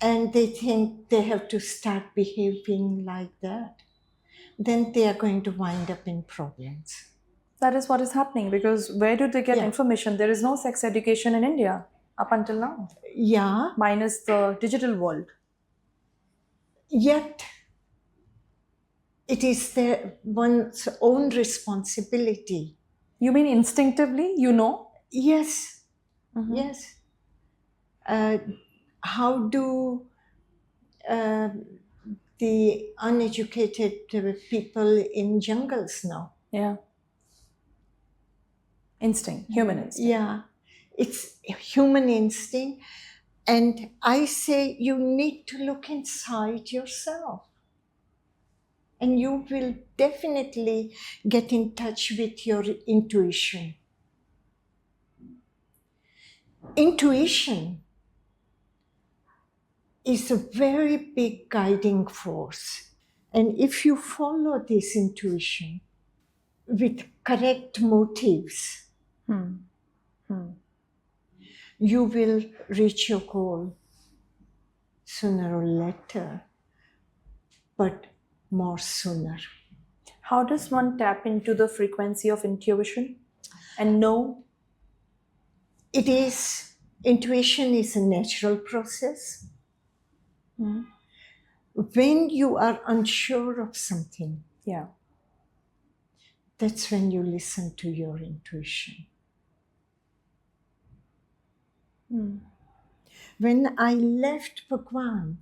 and they think they have to start behaving like that. Then they are going to wind up in problems. That is what is happening, because where do they get information? There is no sex education in India up until now. Yeah. Minus the digital world. Yet, it is their one's own responsibility. You mean instinctively, you know? Yes. Yes. How do the uneducated people in jungles know? Yeah. Instinct, human instinct. Yeah, it's human instinct. And I say you need to look inside yourself. And you will definitely get in touch with your intuition. Intuition is a very big guiding force. And if you follow this intuition with correct motives, you will reach your goal sooner or later, but more sooner. How does one tap into the frequency of intuition and know? Intuition is a natural process. When you are unsure of something, that's when you listen to your intuition. When I left Bhagwan,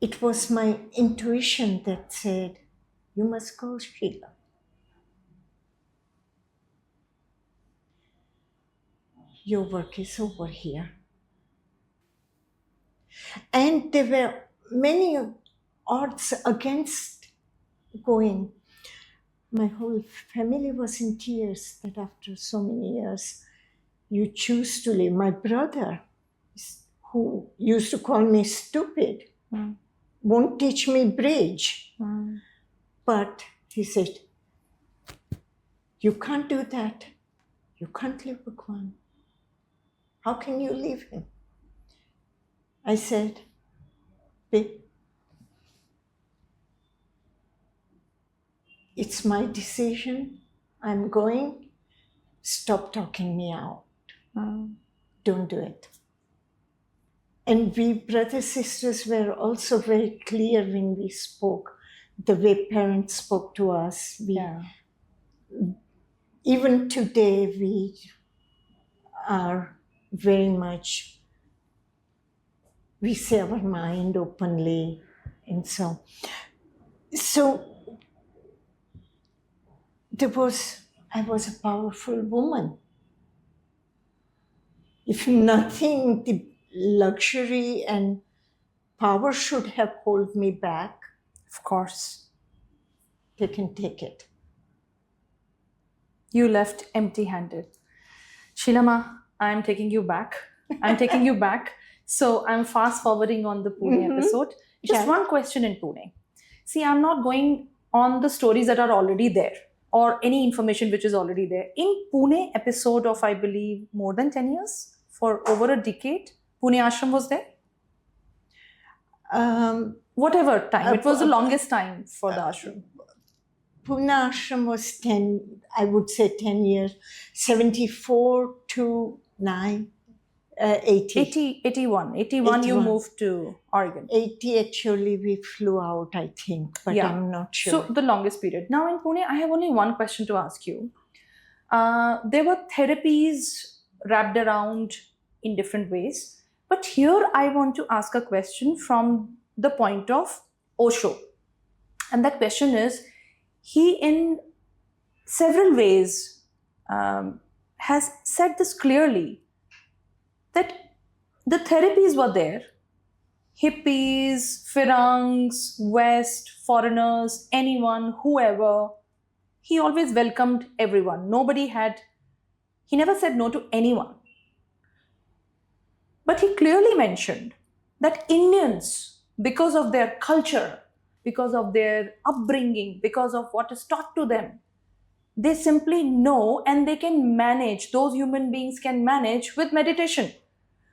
it was my intuition that said, you must go, Sheela. Your work is over here. And there were many odds against going. My whole family was in tears that after so many years, you choose to leave. My brother, who used to call me stupid, won't teach me bridge. But he said, you can't do that. You can't leave Bhagwan. How can you leave him? I said, babe, it's my decision. I'm going. Stop talking me out. Don't do it. And we brothers, sisters were also very clear when we spoke, the way parents spoke to us. Even today, we are very much, we say our mind openly. And so I was a powerful woman. If nothing, the luxury and power should have held me back. Of course. They can take it. You left empty-handed. Sheela Ma, I'm taking you back. So I'm fast forwarding on the Pune episode. Just one question in Pune. See, I'm not going on the stories that are already there or any information which is already there. In Pune episode of, I believe, more than 10 years, for over a decade, Pune Ashram was there? Whatever time. It was the longest time for the ashram. Pune Ashram was 10 years, 74 to 80. 81 you moved to Oregon. 80 actually we flew out, I think, but I'm not sure. So the longest period. Now in Pune, I have only one question to ask you. There were therapies wrapped around in different ways. But here I want to ask a question from the point of Osho. And that question is, he in several ways has said this clearly, that the therapies were there. Hippies, Firangs, West, foreigners, anyone, whoever. He always welcomed everyone. He never said no to anyone. But he clearly mentioned that Indians, because of their culture, because of their upbringing, because of what is taught to them, they simply know and they can manage, those human beings can manage with meditation.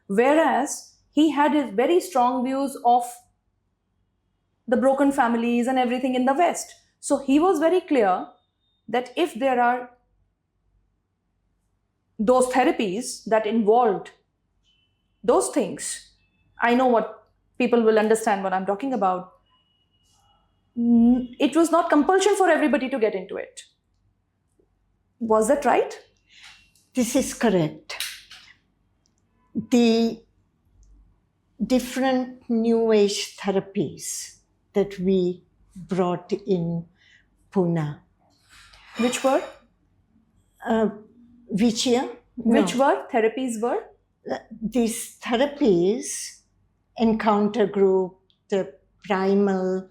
Whereas he had his very strong views of the broken families and everything in the West. So he was very clear that if there are those therapies that involved those things, I know what people will understand what I'm talking about. It was not compulsion for everybody to get into it. Was that right? This is correct. The different New Age therapies that we brought in Pune. Which were? Which year? Which were? Therapies were? These therapies, encounter group, the primal,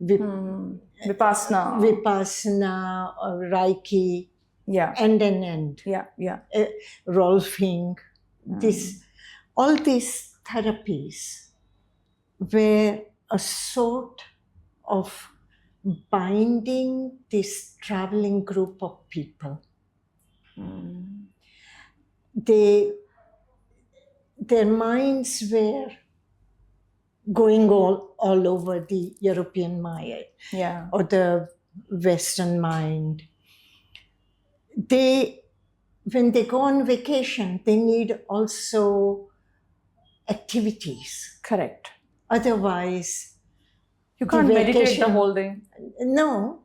Vipassana, or Reiki, end. Rolfing. All these therapies were a sort of binding this traveling group of people. Their minds were going all over the European mind or the Western mind. When they go on vacation, they need also activities. Correct. Otherwise, you can't meditate the whole day. No.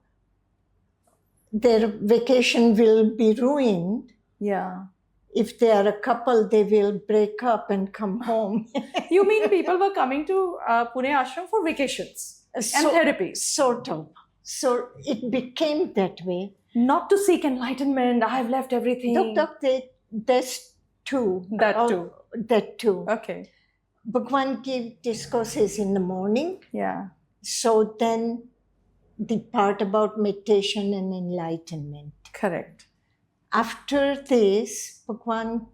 Their vacation will be ruined. Yeah. If they are a couple, they will break up and come home. You mean people were coming to Pune Ashram for vacations and therapies? Sort of. So it became that way. Not to seek enlightenment. I have left everything. That's too. That too. Okay. Bhagwan gave discourses in the morning. Yeah. So then the part about meditation and enlightenment. Correct. After this, Bhagwan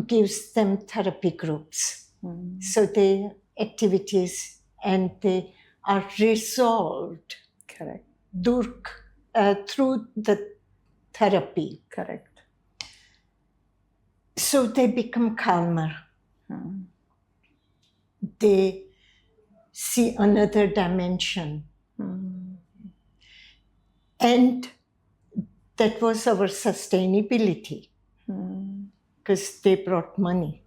gives them therapy groups. So the activities, and they are resolved. Correct. Through the therapy. Correct. So they become calmer. They see another dimension. And that was our sustainability, because they brought money.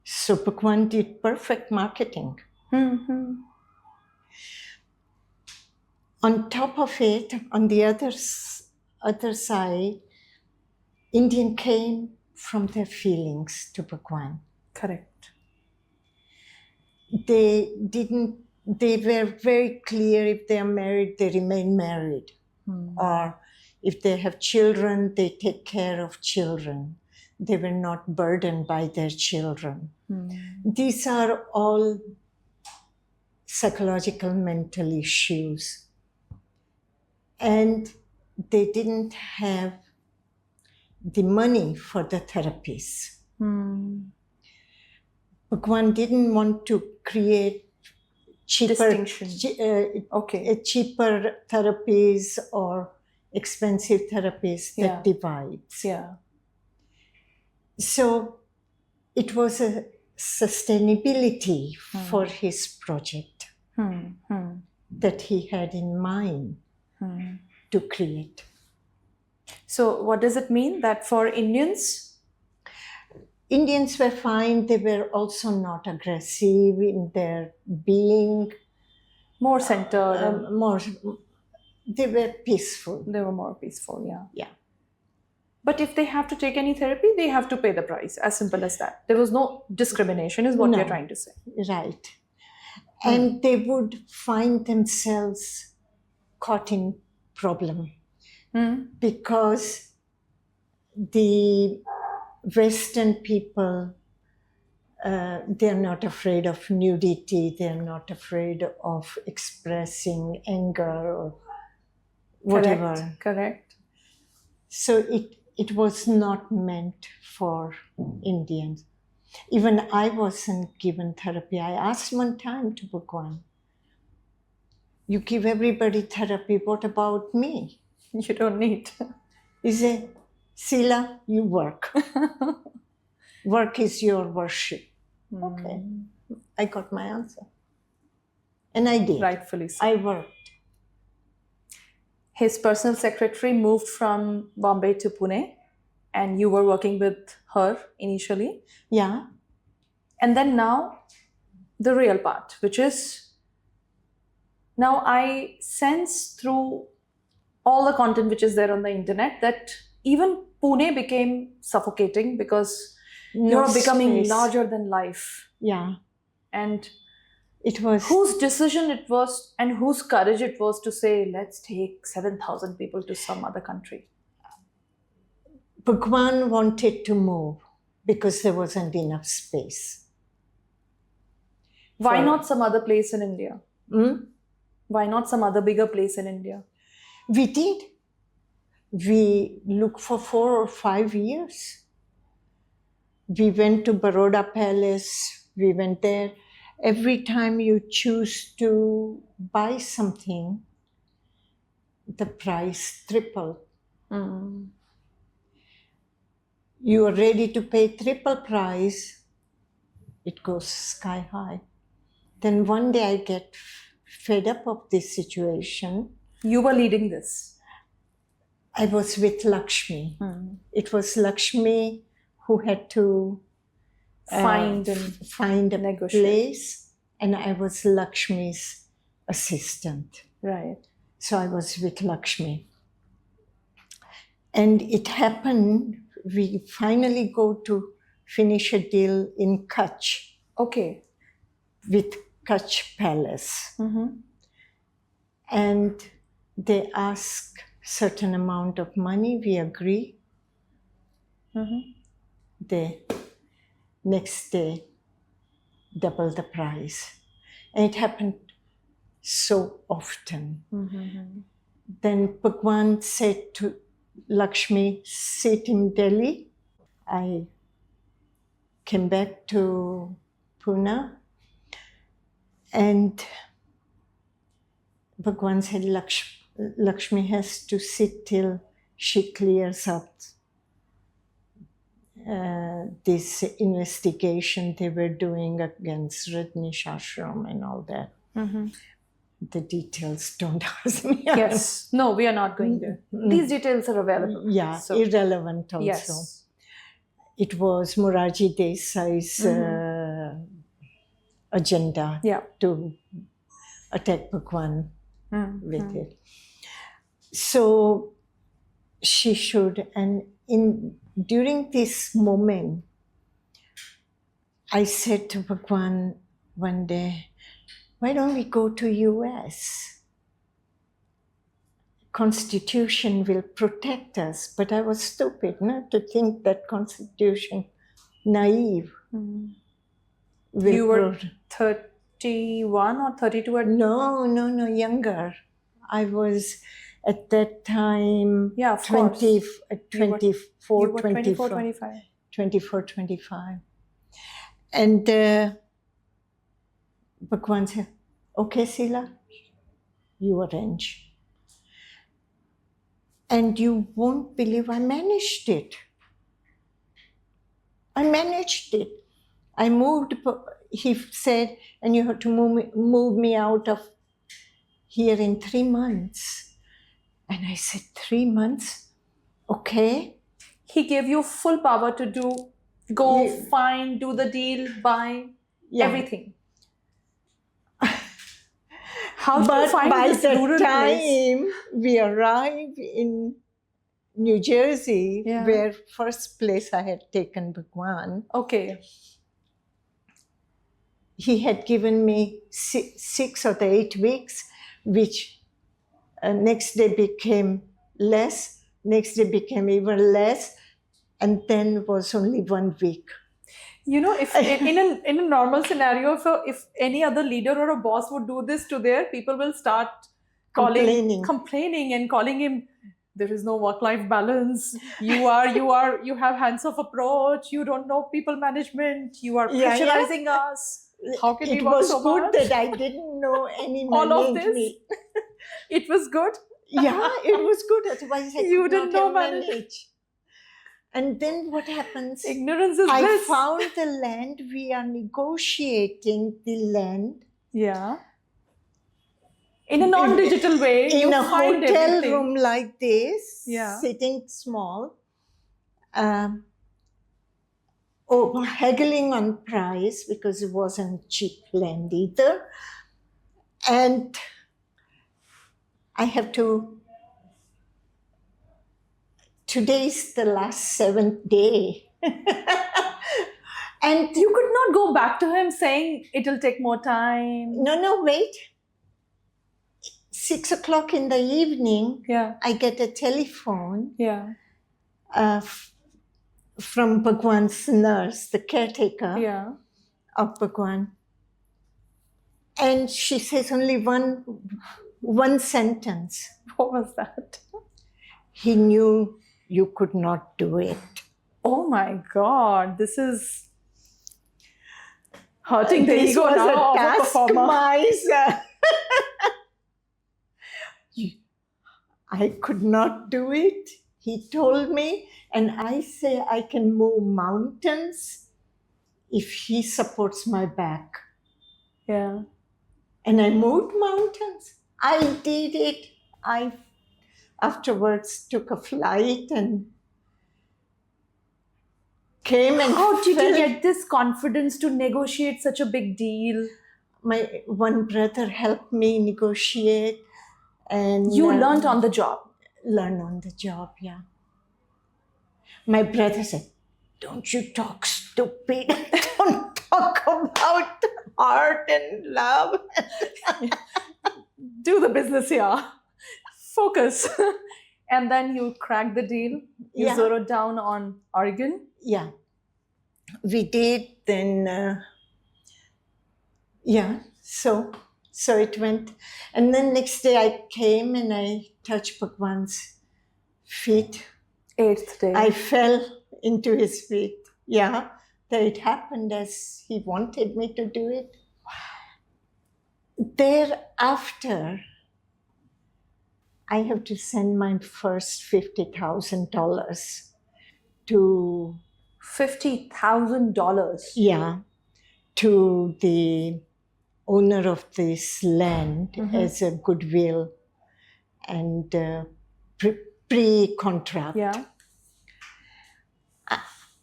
So Bhagwan did perfect marketing. On top of it, on the other side, Indian came from their feelings to Bhagwan. Correct. They were very clear, if they are married, they remain married. Or if they have children, they take care of children. They were not burdened by their children. These are all psychological, mental issues. And they didn't have the money for the therapies. Bhagwan didn't want to create cheaper therapies or expensive therapies that divides. Yeah. So it was a sustainability for his project that he had in mind to create. So what does it mean that for Indians were fine. They were also not aggressive in their being. More centered. They were peaceful. They were more peaceful, yeah. Yeah. But if they have to take any therapy, they have to pay the price. As simple as that. There was no discrimination, is what No. you're trying to say. Right. And they would find themselves caught in problem because the Western people, they're not afraid of nudity, they're not afraid of expressing anger or whatever. Correct. So it was not meant for Indians. Even I wasn't given therapy. I asked one time to Bhagwan, you give everybody therapy, what about me? You don't need. He said, Sheela, you work. Work is your worship. Okay. I got my answer. And I did. Rightfully so. I worked. His personal secretary moved from Bombay to Pune, and you were working with her initially. Yeah. And then now, the real part, which is, now I sense through all the content which is there on the internet that even Pune became suffocating because you're becoming larger than life. Yeah. And it was whose decision it was and whose courage it was to say, let's take 7,000 people to some other country? Bhagwan wanted to move because there wasn't enough space. Why not some other place in India? Why not some other bigger place in India? We did. We looked for 4 or 5 years. We went to Baroda Palace. We went there. Every time you choose to buy something, the price tripled. You are ready to pay triple price, it goes sky high. Then one day I get fed up of this situation. You were leading this. I was with Lakshmi. It was Lakshmi who had to find a place, and I was Lakshmi's assistant. Right. So I was with Lakshmi. And it happened, we finally go to finish a deal in Kutch. Okay. With Kutch Palace. And they ask certain amount of money, we agree. The next day, double the price. And it happened so often. Then Bhagwan said to Lakshmi, sit in Delhi. I came back to Pune, and Bhagwan said Lakshmi has to sit till she clears up this investigation they were doing against Rajneeshpuram and all that. The details, don't ask me. Yes. No, we are not going there. These details are available. Yeah, so, irrelevant also. Yes. It was Morarji Desai's agenda to attack Bhagwan with it. So she should, and during this moment, I said to Bhagwan one day, why don't we go to US? Constitution will protect us. But I was stupid not to think that Constitution, naive. You were 31 or 32? No, younger. I was at that time 24, 25. And Bhagwan said, okay, Sheela, you arrange. And you won't believe I managed it. I moved, he said, and you have to move me out of here in 3 months. And I said, 3 months? Okay. He gave you full power to do the deal, buy everything. How did you find this rural place? By the time we arrived in New Jersey, Yeah. where first place I had taken Bhagwan. Okay. He had given me 6 or 8 weeks, which next day became less, next day became even less, and then was only 1 week. If in a normal scenario, if any other leader or a boss would do this to their people, will start complaining and calling him, there is no work-life balance. You have hands-off approach. You don't know people management. You are pressurizing us. How can we work so much? It was good that I didn't know any all of management. this. It was good. Yeah, it was good. Otherwise, I You could didn't not know manage. And then what happens? Ignorance is I bliss. found the land. We are negotiating the land. Yeah. In a non-digital way. In a find hotel everything. room like this, Yeah. sitting small. Haggling on price because it wasn't cheap land either. And I have to... Today's the last 7th day. And you could not go back to him saying it'll take more time. No, wait. 6 o'clock in the evening, Yeah. I get a telephone Yeah. from Bhagwan's nurse, the caretaker Yeah. of Bhagwan. And she says only one sentence. What was that? He knew you could not do it. Oh my God, this is hurting the This ego was now a of a performer. taskmaster. I could not do it. He told me, and I say I can move mountains if he supports my back. Yeah. And I moved mountains. I did it. I afterwards took a flight and came and... How did you get this confidence to negotiate such a big deal? My one brother helped me negotiate. And you learned on the job? Learn on the job, yeah. My brother said, don't you talk stupid. Don't talk about art and love. Do the business here. Focus. And then you cracked the deal. You zeroed down on Oregon. Yeah. We did. Then, So it went. And then next day I came and I touched Bhagwan's feet. 8th day. I fell into his feet. Yeah. That it happened as he wanted me to do it. Thereafter, I have to send my first $50,000 to... $50,000? Yeah. To the owner of this land as a goodwill and pre-contract. Yeah.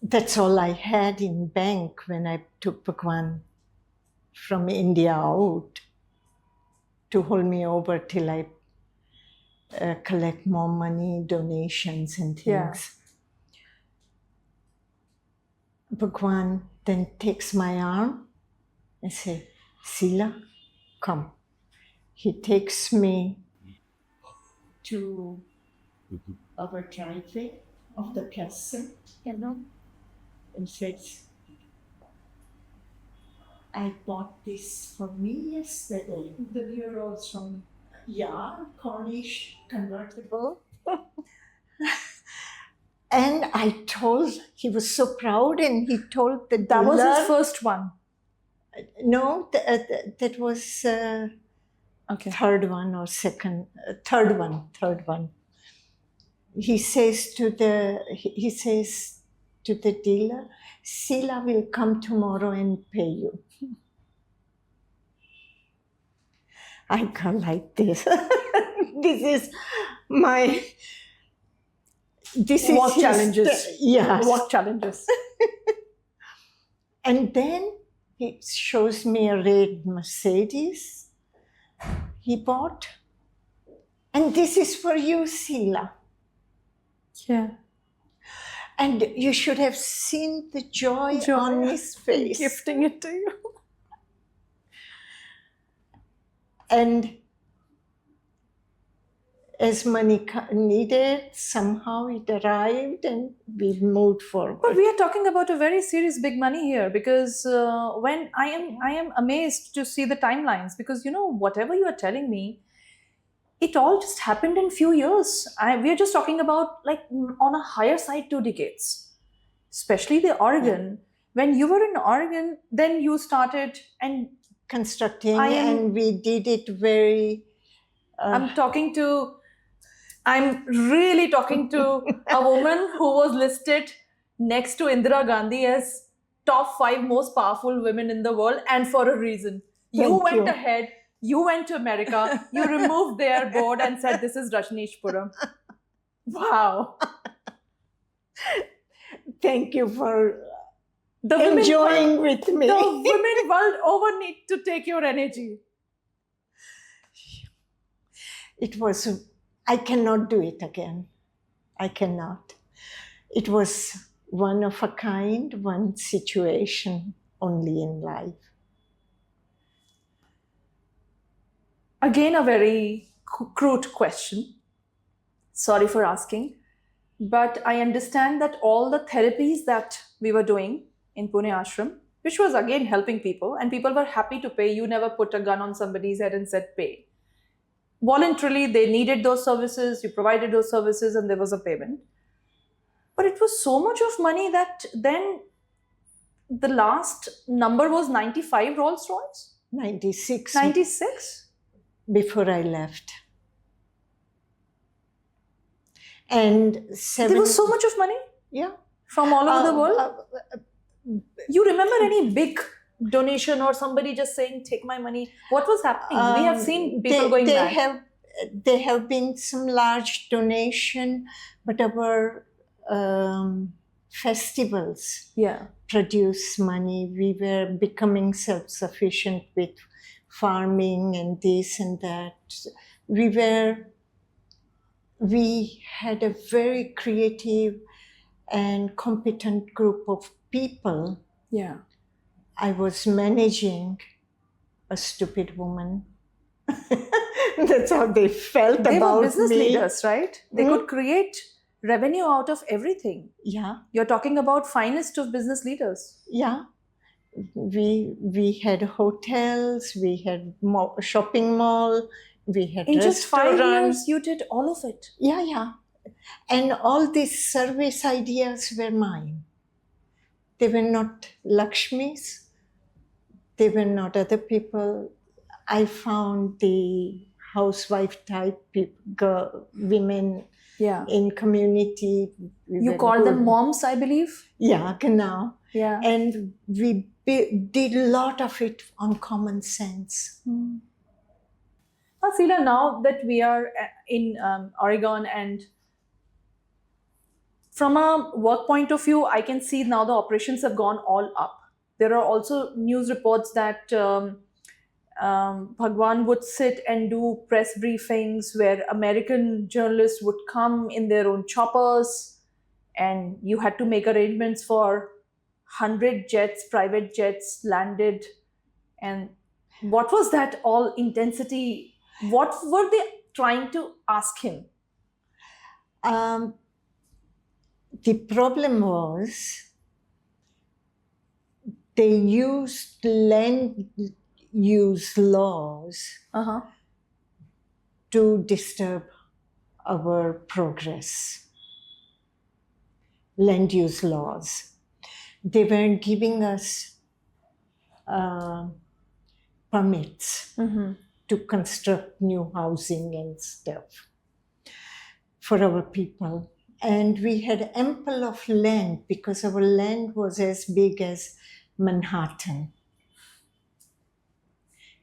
That's all I had in bank when I took Bhagwan from India out to hold me over till I collect more money, donations and things. Yeah. Bhagwan then takes my arm and says, Sheela, come. He takes me to our driveway of the castle, and says, I bought this for me yesterday. The bureau from... Yeah, Cornish convertible. And I told, he was so proud, and he told the That dealer, was his first one? No, that was third one or second, third one. He says to the dealer, Sheela will come tomorrow and pay you. I go like this. This is work challenges. Yes. Work challenges. And then he shows me a red Mercedes he bought. And this is for you, Sheela. Yeah. And you should have seen the joy on his face. Gifting it to you. And as money needed, somehow it arrived and we moved forward. But we are talking about a very serious big money here, because when I am amazed to see the timelines, because whatever you are telling me, it all just happened in few years. We are just talking about like on a higher side 2 decades, especially the Oregon. When you were in Oregon, then you started and constructing, and we did it very. I'm really talking to a woman who was listed next to Indira Gandhi as top 5 most powerful women in the world, and for a reason. You went ahead, you went to America, you removed their board and said, this is Rajneeshpuram. Wow. Thank you for enjoying with me. The women world over need to take your energy. It was... I cannot do it again. I cannot. It was one of a kind, one situation only in life. Again, a very crude question. Sorry for asking. But I understand that all the therapies that we were doing in Pune Ashram, which was again helping people, and people were happy to pay. You never put a gun on somebody's head and said pay. Voluntarily, they needed those services, you provided those services, and there was a payment. But it was so much of money that then the last number was 95 Rolls Royce? 96. 96? Before I left. And there was so much of money? Yeah. From all over the world? You remember any big donation or somebody just saying, take my money? What was happening? We have seen people going back. There have been some large donation, but our festivals produce money. We were becoming self-sufficient with farming and this and that. We had a very creative and competent group of people. Yeah. I was managing a stupid woman. That's how they felt about me. They were business leaders, right? They could create revenue out of everything. Yeah. You're talking about finest of business leaders. Yeah. We had hotels, we had shopping mall, we had in restaurants. Just 5 years, you did all of it. Yeah, yeah. And all these service ideas were mine. They were not Lakshmi's. They were not other people. I found the housewife type women in community. You called them moms, I believe? Yeah, genau. Yeah. And we did a lot of it on common sense. Sheela, now that we are in Oregon, and from a work point of view, I can see now the operations have gone all up. There are also news reports that Bhagwan would sit and do press briefings where American journalists would come in their own choppers, and you had to make arrangements for 100 jets, private jets landed. And what was that all intensity? What were they trying to ask him? The problem was they used land use laws to disturb our progress. Land use laws. They weren't giving us permits to construct new housing and stuff for our people. And we had ample of land because our land was as big as Manhattan.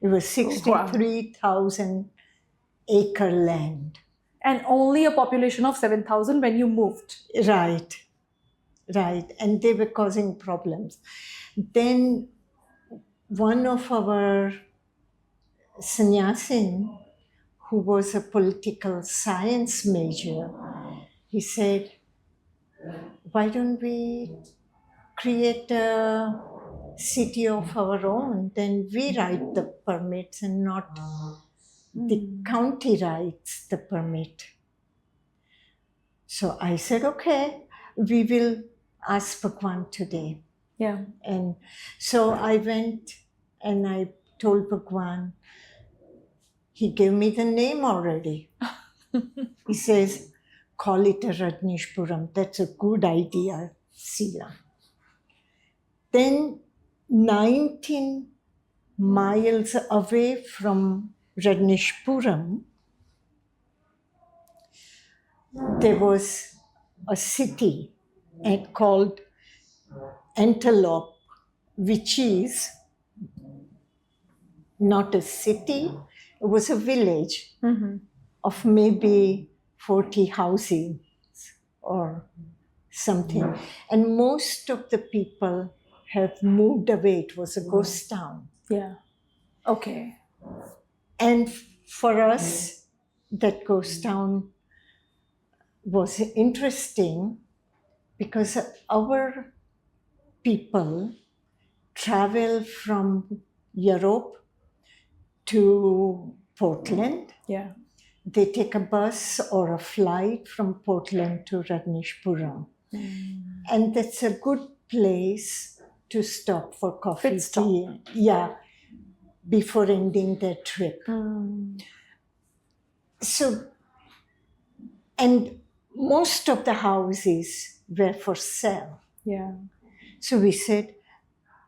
It was 63,000 acre land. And only a population of 7,000 when you moved. Right. And they were causing problems. Then one of our sannyasin, who was a political science major, he said, why don't we create a city of our own? Then we write the permits and not the county writes the permit. So I said, okay, we will ask Bhagwan today. Yeah. And so I went and I told Bhagwan, he gave me the name already. He says, call it a Rajneeshpuram. That's a good idea, Sheela. Then 19 miles away from Rajneeshpuram, there was a city called Antelope, which is not a city, it was a village of maybe 40 houses or something. And most of the people have moved away. It was a ghost town. Yeah. Okay. And for us, that ghost town was interesting because our people travel from Europe to Portland. Yeah. They take a bus or a flight from Portland to Rajneeshpuram. And that's a good place to stop for coffee, Pit stop. tea. Yeah, before ending their trip. So, and most of the houses were for sale. Yeah. So we said,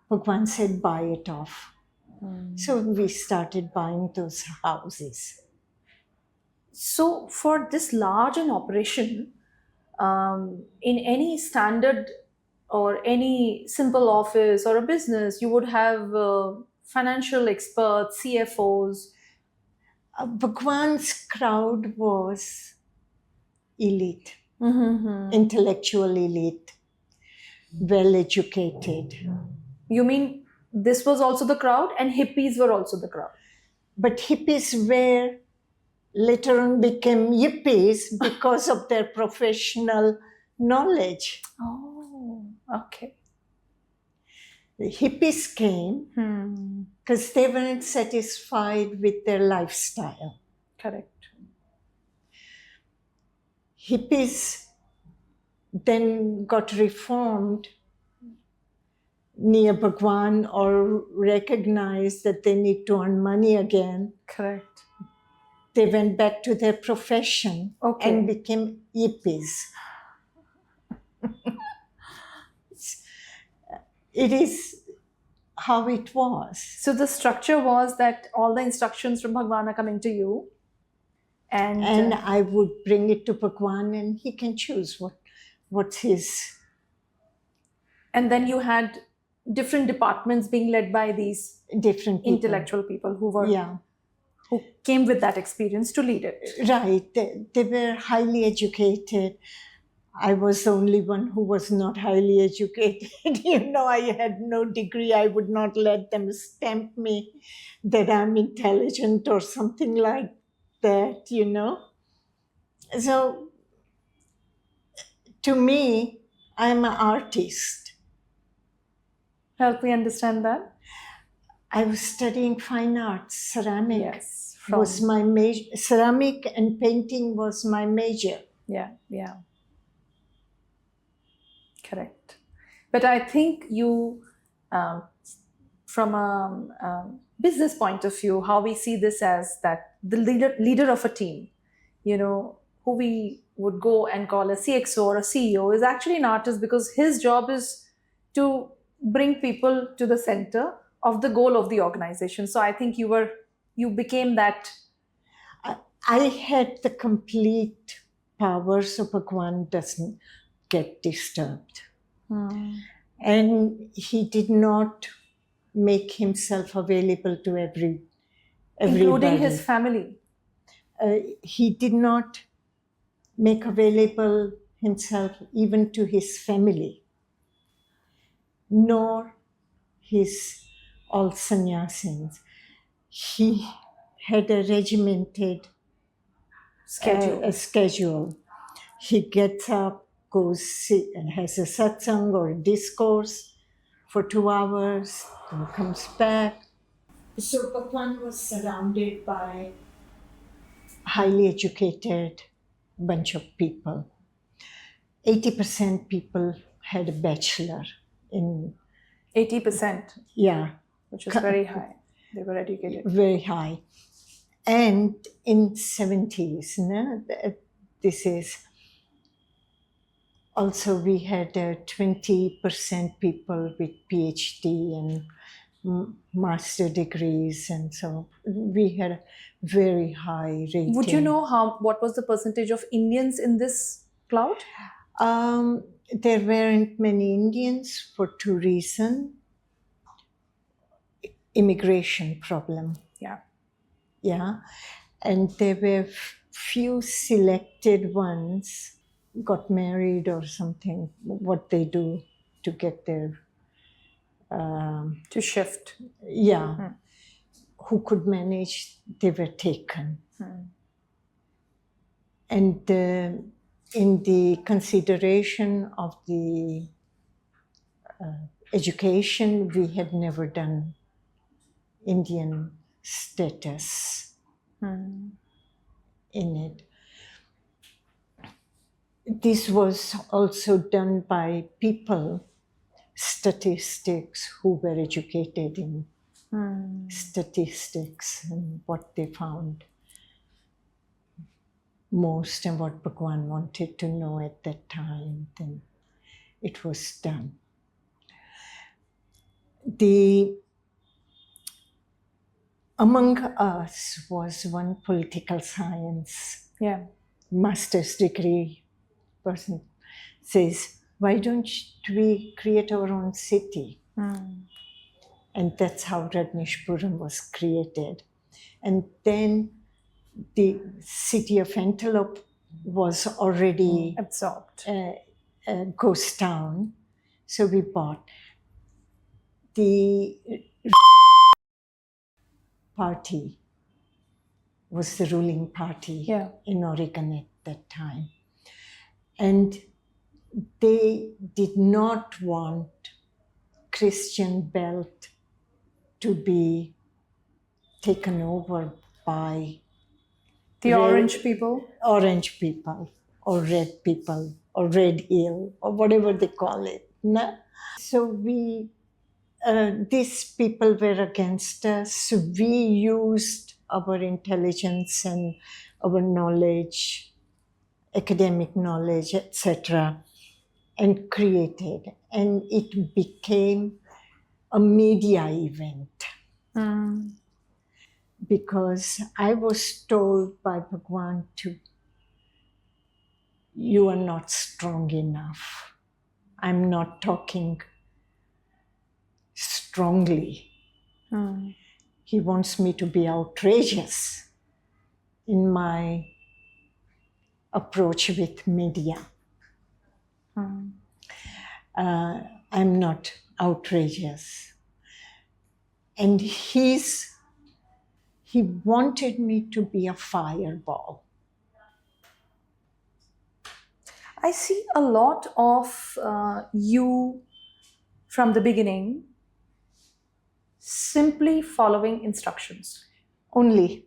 Bhagwan said, buy it off. So we started buying those houses. So for this large an operation, in any standard or any simple office or a business, you would have financial experts, CFOs. Bhagwan's crowd was elite, intellectual elite, well educated. You mean this was also the crowd and hippies were also the crowd? But hippies were later on became yippies because of their professional knowledge. Oh, okay. The hippies came because they weren't satisfied with their lifestyle. Correct. Hippies then got reformed near Bhagwan or recognized that they need to earn money again. Correct. They went back to their profession and became yippies. It is how it was. So the structure was that all the instructions from Bhagwan are coming to you. And I would bring it to Bhagwan and he can choose what's his. And then you had different departments being led by these different people. Intellectual people who were who came with that experience to lead it. Right. They were highly educated. I was the only one who was not highly educated. I had no degree. I would not let them stamp me that I'm intelligent or something like that, So, to me, I'm an artist. Help me understand that. I was studying fine arts, ceramic. Yes. Was my major. Ceramic and painting was my major. Yeah. Correct. But I think you, from a business point of view, how we see this as that the leader of a team, who we would go and call a CXO or a CEO is actually an artist because his job is to bring people to the center of the goal of the organization. So I think you became that. I had the complete power so Bhagwan doesn't get disturbed. And he did not make himself available to everybody. Including his family. He did not make available himself even to his family, nor his all sannyasins. He had a regimented schedule. He gets up has a satsang or a discourse for 2 hours, then comes back. So Bhagwan was surrounded by highly educated bunch of people. 80% people had a bachelor in 80%. Yeah. Which is very high. They were educated. Very high. And in 70s, no, this is also we had 20% people with PhD and master degrees, and so we had a very high rating. Would you know what was the percentage of Indians in this cloud? There weren't many Indians for 2 reasons. Immigration problem. Yeah. And there were few selected ones got married or something, what they do to get their... to shift. Yeah. Who could manage, they were taken. And in the consideration of the education, we had never done Indian status in it. This was also done by people, statistics, who were educated in statistics and what they found most and what Bhagwan wanted to know at that time. Then it was done. Among us was one political science master's degree person says, why don't we create our own city? And that's how Rajneeshpuram was created. And then the city of Antelope was already absorbed, a ghost town. So we bought. The party was the ruling party in Oregon at that time. And they did not want Christian Belt to be taken over by the orange people or red people or Red Hill or whatever they call it. No? So these people were against us. We used our intelligence and our knowledge, academic knowledge, etc., and created. And it became a media event. Because I was told by Bhagwan you are not strong enough. I'm not talking strongly. He wants me to be outrageous in my approach with media. I'm not outrageous. And he wanted me to be a fireball. I see a lot of you from the beginning simply following instructions. Only.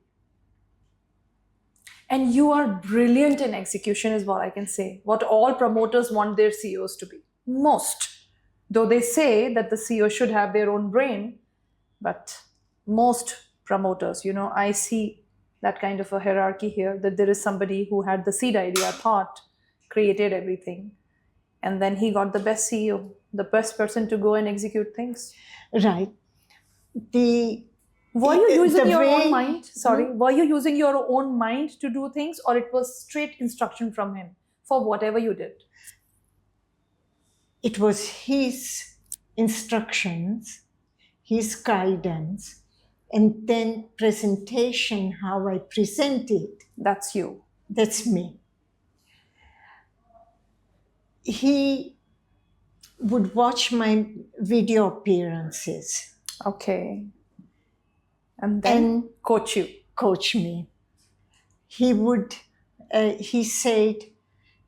And you are brilliant in execution is what I can say. What all promoters want their CEOs to be. Most. Though they say that the CEO should have their own brain, but most promoters, I see that kind of a hierarchy here, that there is somebody who had the seed idea, thought, created everything. And then he got the best CEO, the best person to go and execute things. Right. Were you using your own mind? Were you using your own mind to do things, or it was straight instruction from him for whatever you did? It was his instructions, his guidance, and then presentation, how I present it. That's you. That's me. He would watch my video appearances. Okay. And then coach me. He would, he said,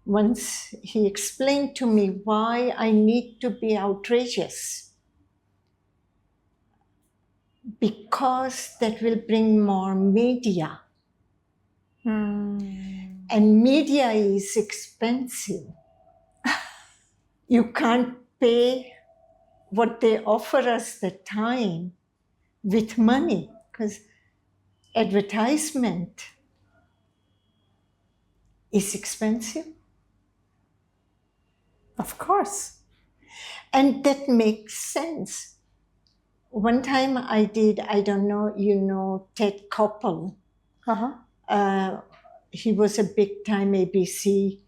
once he explained to me why I need to be outrageous. Because that will bring more media. And media is expensive. You can't pay what they offer us the time with money, because advertisement is expensive. Of course. And that makes sense. One time I did, I don't know, you know, Ted Koppel. He was a big time ABC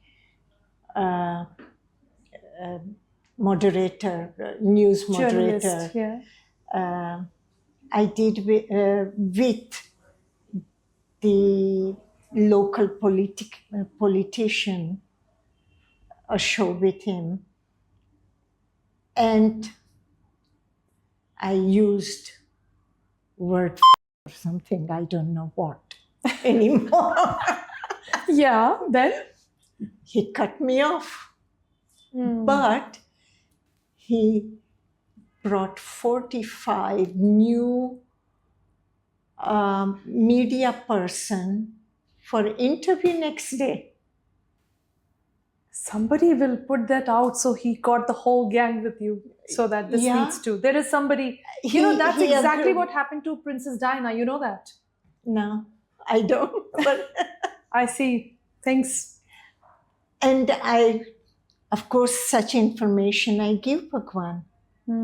moderator, news moderator. Journalist, yeah. I did with the local politician, a show with him. And I used word or something, I don't know what anymore. Yeah, then? He cut me off. But he brought 45 new media person for interview next day. Somebody will put that out, so he got the whole gang with you, so that this needs to. There is somebody, you know, that's exactly what happened to Princess Diana, you know that? No, I don't, but I see things. And I, of course, such information I give Bhagwan. But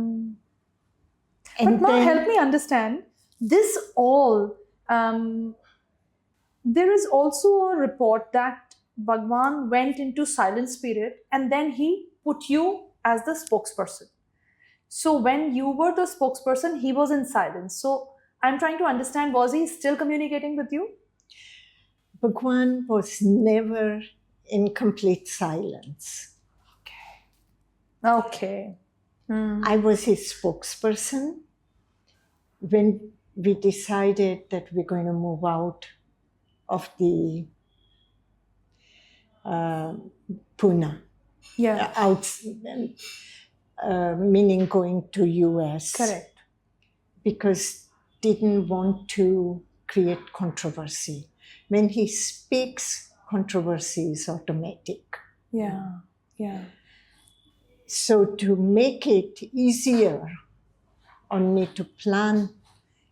Ma, help me understand, this all, there is also a report that Bhagwan went into silence period and then he put you as the spokesperson. So when you were the spokesperson, he was in silence. So I'm trying to understand, was he still communicating with you? Bhagwan was never in complete silence. Okay. I was his spokesperson. When we decided that we're going to move out of the Pune, meaning going to US. Correct. Because didn't want to create controversy. When he speaks, controversy is automatic. Yeah. So to make it easier on me to plan,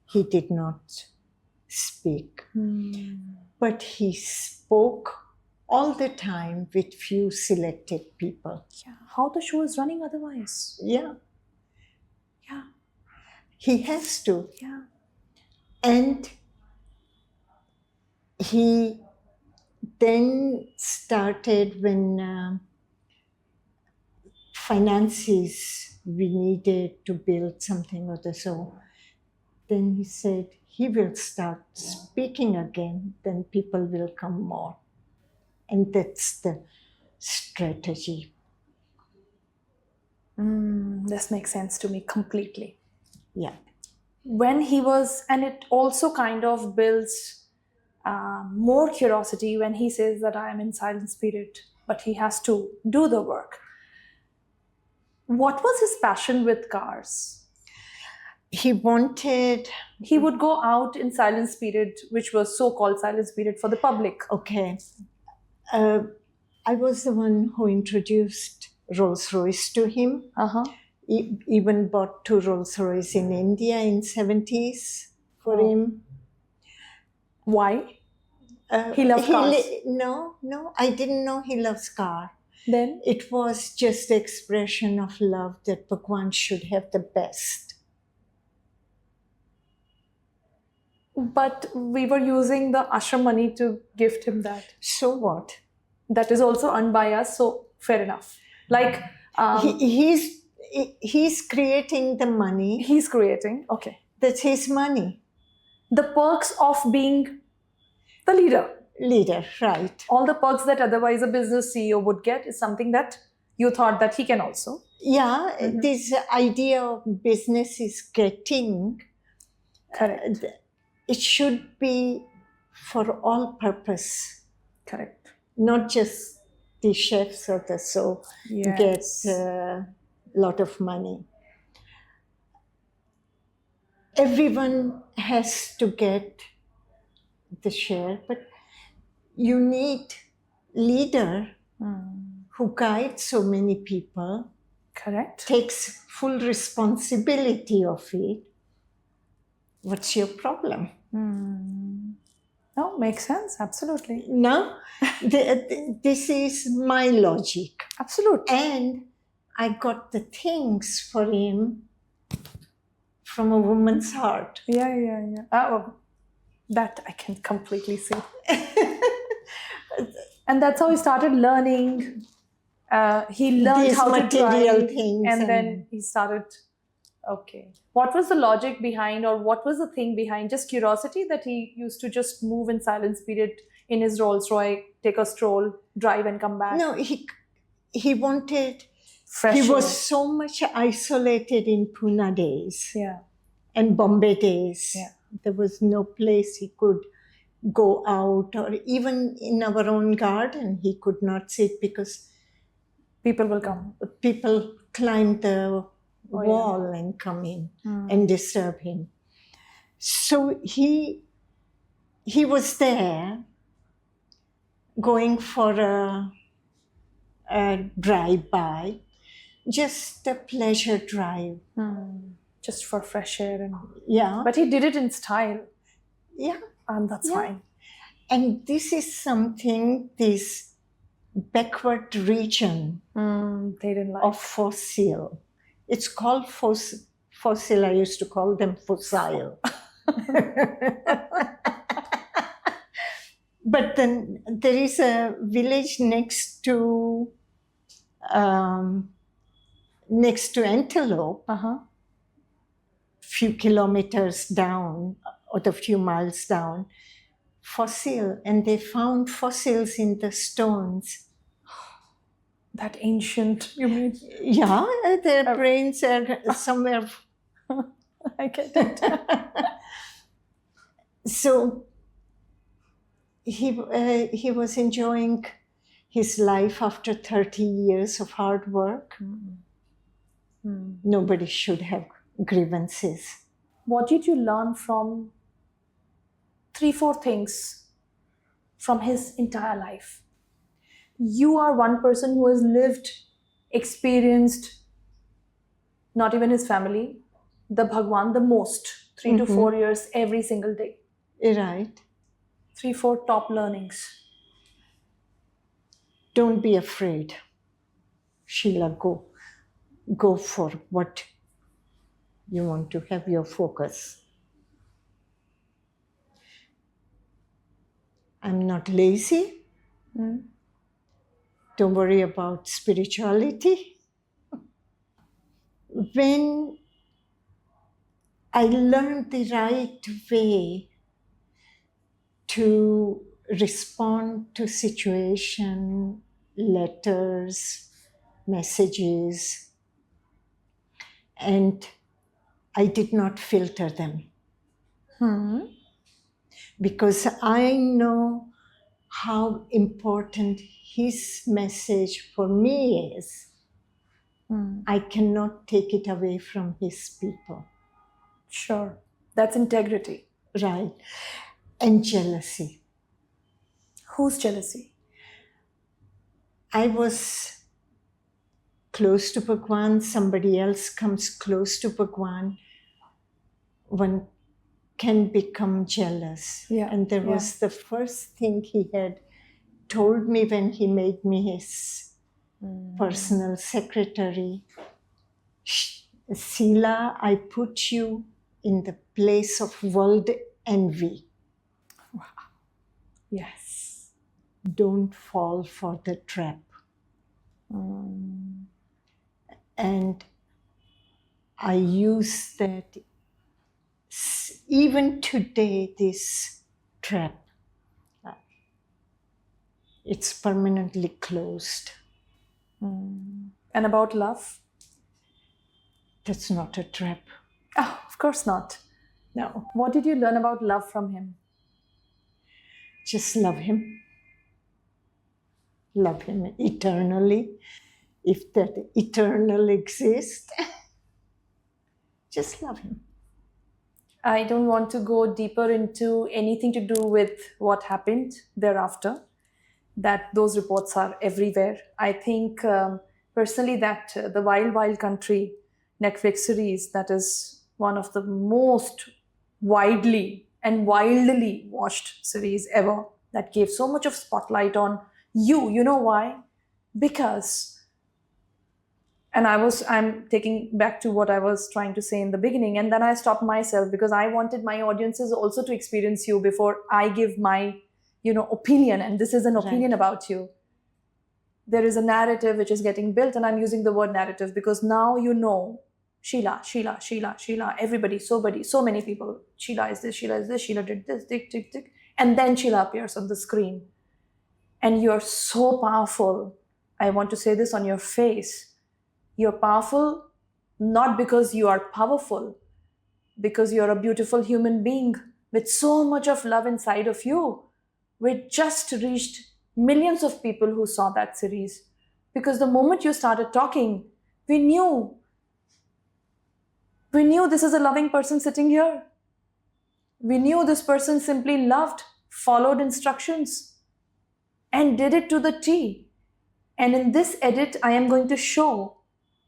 he did not speak. But he spoke all the time with few selected people. Yeah. How the show is running otherwise? Yeah. He has to. Yeah. And he then started when finances we needed to build something or so. Then he said he will start speaking again, then people will come more. And that's the strategy. This makes sense to me completely. Yeah. When he was, and it also kind of builds more curiosity when he says that I am in silent spirit, but he has to do the work. What was his passion with cars? He wanted... He would go out in silent spirit, which was so-called silent spirit for the public. Okay. I was the one who introduced Rolls-Royce to him. He even bought 2 Rolls-Royce in India in 70s for him. Why? He loved cars? No, I didn't know he loves cars. Then? It was just the expression of love that Bhagwan should have the best. But we were using the Ashram money to gift him that. So what? That is also unbiased, so fair enough. Like... He's creating the money. He's creating, okay. That's his money. The perks of being the leader. Leader, right. All the perks that otherwise a business CEO would get is something that you thought that he can also. Yeah, this idea of business is getting... Correct. It should be for all purpose. Correct. Not just the chefs or the so get a lot of money. Everyone has to get the share, but you need leader who guides so many people. Correct. Takes full responsibility of it. What's your problem? No, makes sense. Absolutely. No, this is my logic. Absolutely. And I got the things for him from a woman's heart. Yeah. Oh, that I can completely see. And that's how he started learning. He learned These how to material drive, things, and then he started. Okay. What was the logic behind, or what was the thing behind? Just curiosity that he used to just move in silence period in his Rolls Royce, take a stroll, drive, and come back. No, he wanted. Fresh he air. was so much isolated in Pune days. Yeah. And Bombay days. Yeah. There was no place he could go out, or even in our own garden he could not sit because people will come. People climb the wall and come in and disturb him. So he was there going for a drive-by, just a pleasure drive. Just for fresh air. And yeah. But he did it in style. Yeah. And that's fine. And this is something, this backward region they didn't like. of fossil. It's called fossil. I used to call them fossil. But then there is a village next to Antelope, few kilometers down, or a few miles down, fossil, and they found fossils in the stones. That ancient, you mean? Yeah, their brains are somewhere. I get it. So he was enjoying his life after 30 years of hard work. Nobody should have grievances. What did you learn from 3-4 things from his entire life? You are one person who has lived, experienced, not even his family, the Bhagwan the most, 3 to 4 years every single day. Right. 3-4 top learnings. Don't be afraid. Sheela, go for what you want to have your focus. I'm not lazy. Don't worry about spirituality. When I learned the right way to respond to situation, letters, messages, and I did not filter them. Because I know how important his message for me is. I cannot take it away from his people. Sure. That's integrity. Right. And jealousy. Whose jealousy? I was close to Bhagwan, somebody else comes close to Bhagwan, one can become jealous. Yeah. And there was the first thing he had told me when he made me his personal secretary. Sheela, I put you in the place of world envy. Wow. Yes. Don't fall for the trap. And I use that even today, this trap, it's permanently closed. And about love? That's not a trap. Oh, of course not. No. What did you learn about love from him? Just love him. Love him eternally, if that eternal exists. Just love him. I don't want to go deeper into anything to do with what happened thereafter, that those reports are everywhere. I think personally that the Wild Wild Country Netflix series, that is one of the most widely and wildly watched series ever, that gave so much of spotlight on you. You know why? Because, and I'm taking back to what I was trying to say in the beginning, and then I stopped myself because I wanted my audiences also to experience you before I give my opinion, and this is an opinion about you. There is a narrative which is getting built, and I'm using the word narrative because now Sheela, everybody, so many people, Sheela is this, Sheela did this, tick, and then Sheela appears on the screen, and you're so powerful. I want to say this on your face. You're powerful not because you are powerful, because you're a beautiful human being with so much of love inside of you. We just reached millions of people who saw that series. Because the moment you started talking, we knew this is a loving person sitting here. We knew this person simply loved, followed instructions, and did it to the T. And in this edit, I am going to show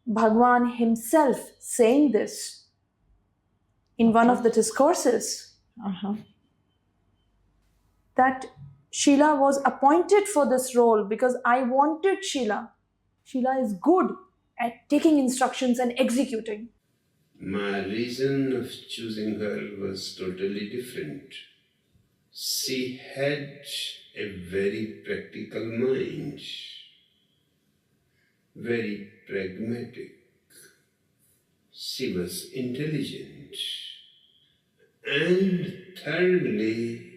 Bhagwan himself saying this in one of the discourses. That Sheela was appointed for this role because I wanted Sheela. Sheela is good at taking instructions and executing. My reason of choosing her was totally different. She had a very practical mind, very pragmatic. She was intelligent. And thirdly,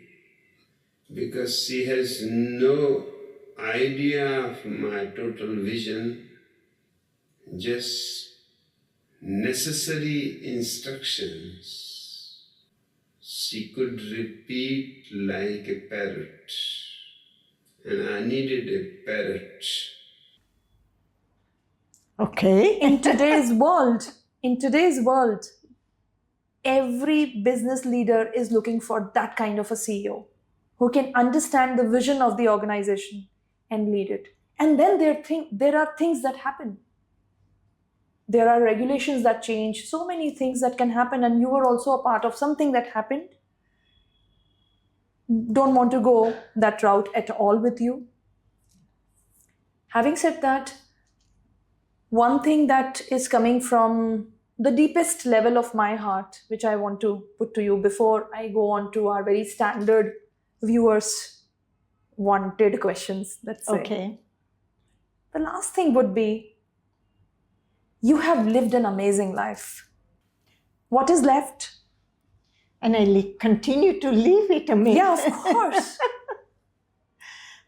because she has no idea of my total vision, just necessary instructions she could repeat like a parrot, and I needed a parrot. Okay. In today's world, every business leader is looking for that kind of a CEO who can understand the vision of the organization and lead it. And then there are things that happen. There are regulations that change, so many things that can happen, and you were also a part of something that happened. Don't want to go that route at all with you. Having said that, one thing that is coming from the deepest level of my heart, which I want to put to you before I go on to our very standard viewers' wanted questions, let's say. Okay. The last thing would be, you have lived an amazing life. What is left? And I continue to live it amazing. Yeah, of course.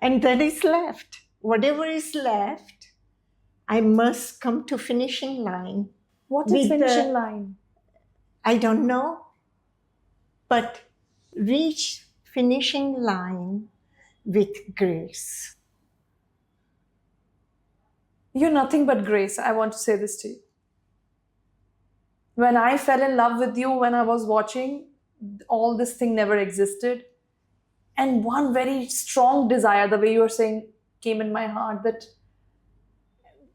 And that is left. Whatever is left, I must come to finishing line. What is finishing line? I don't know. But reach finishing line with grace. You're nothing but grace. I want to say this to you. When I fell in love with you, when I was watching, all this thing never existed. And one very strong desire, the way you were saying, came in my heart, that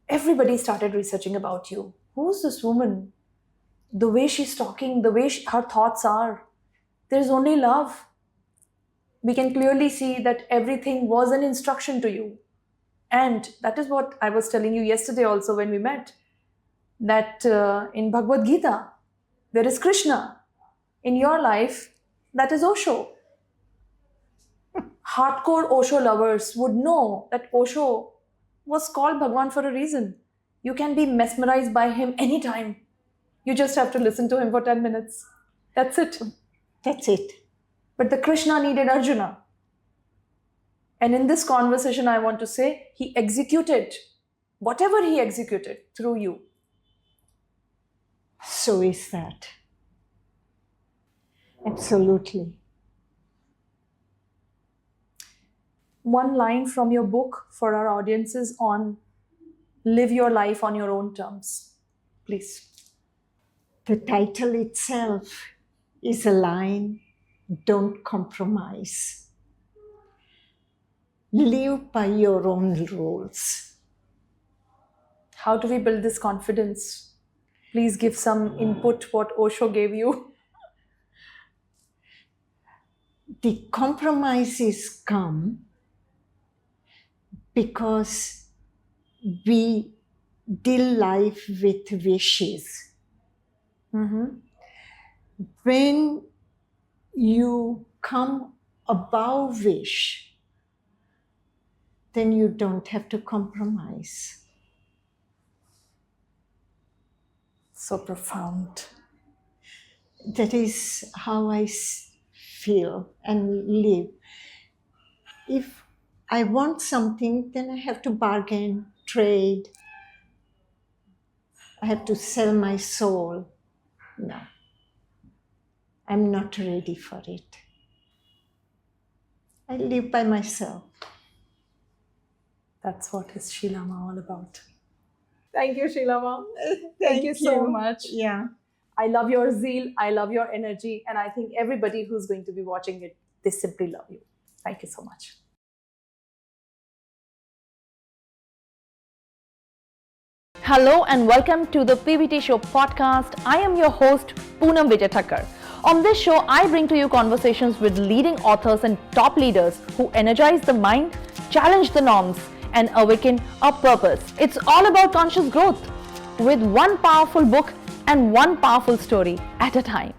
everybody started researching about you. Who's this woman? The way she's talking, the way her thoughts are. There's only love. We can clearly see that everything was an instruction to you. And that is what I was telling you yesterday also when we met. That in Bhagavad Gita, there is Krishna. In your life, that is Osho. Hardcore Osho lovers would know that Osho was called Bhagwan for a reason. You can be mesmerized by him anytime. You just have to listen to him for 10 minutes. That's it. That's it. But the Krishna needed Arjuna. And in this conversation, I want to say, he executed whatever he executed through you. So is that. Absolutely. one line from your book for our audiences on live your life on your own terms, please. The title itself is a line, don't compromise. Live by your own rules. How do we build this confidence? Please give some input what Osho gave you. The compromises come because we deal life with wishes. When you come above wish, then you don't have to compromise. So profound. That is how I feel and live. If I want something, then I have to bargain, trade. I have to sell my soul. No, I'm not ready for it. I live by myself. That's what is Sheela Ma all about. Thank you, Sheela Ma. Thank you so much. Yeah. I love your zeal, I love your energy, and I think everybody who's going to be watching it, they simply love you. Thank you so much. Hello and welcome to the PVT Show podcast. I am your host, poonamvijaythakkar. On this show, I bring to you conversations with leading authors and top leaders who energize the mind, challenge the norms, and awaken a purpose. It's all about conscious growth with one powerful book and one powerful story at a time.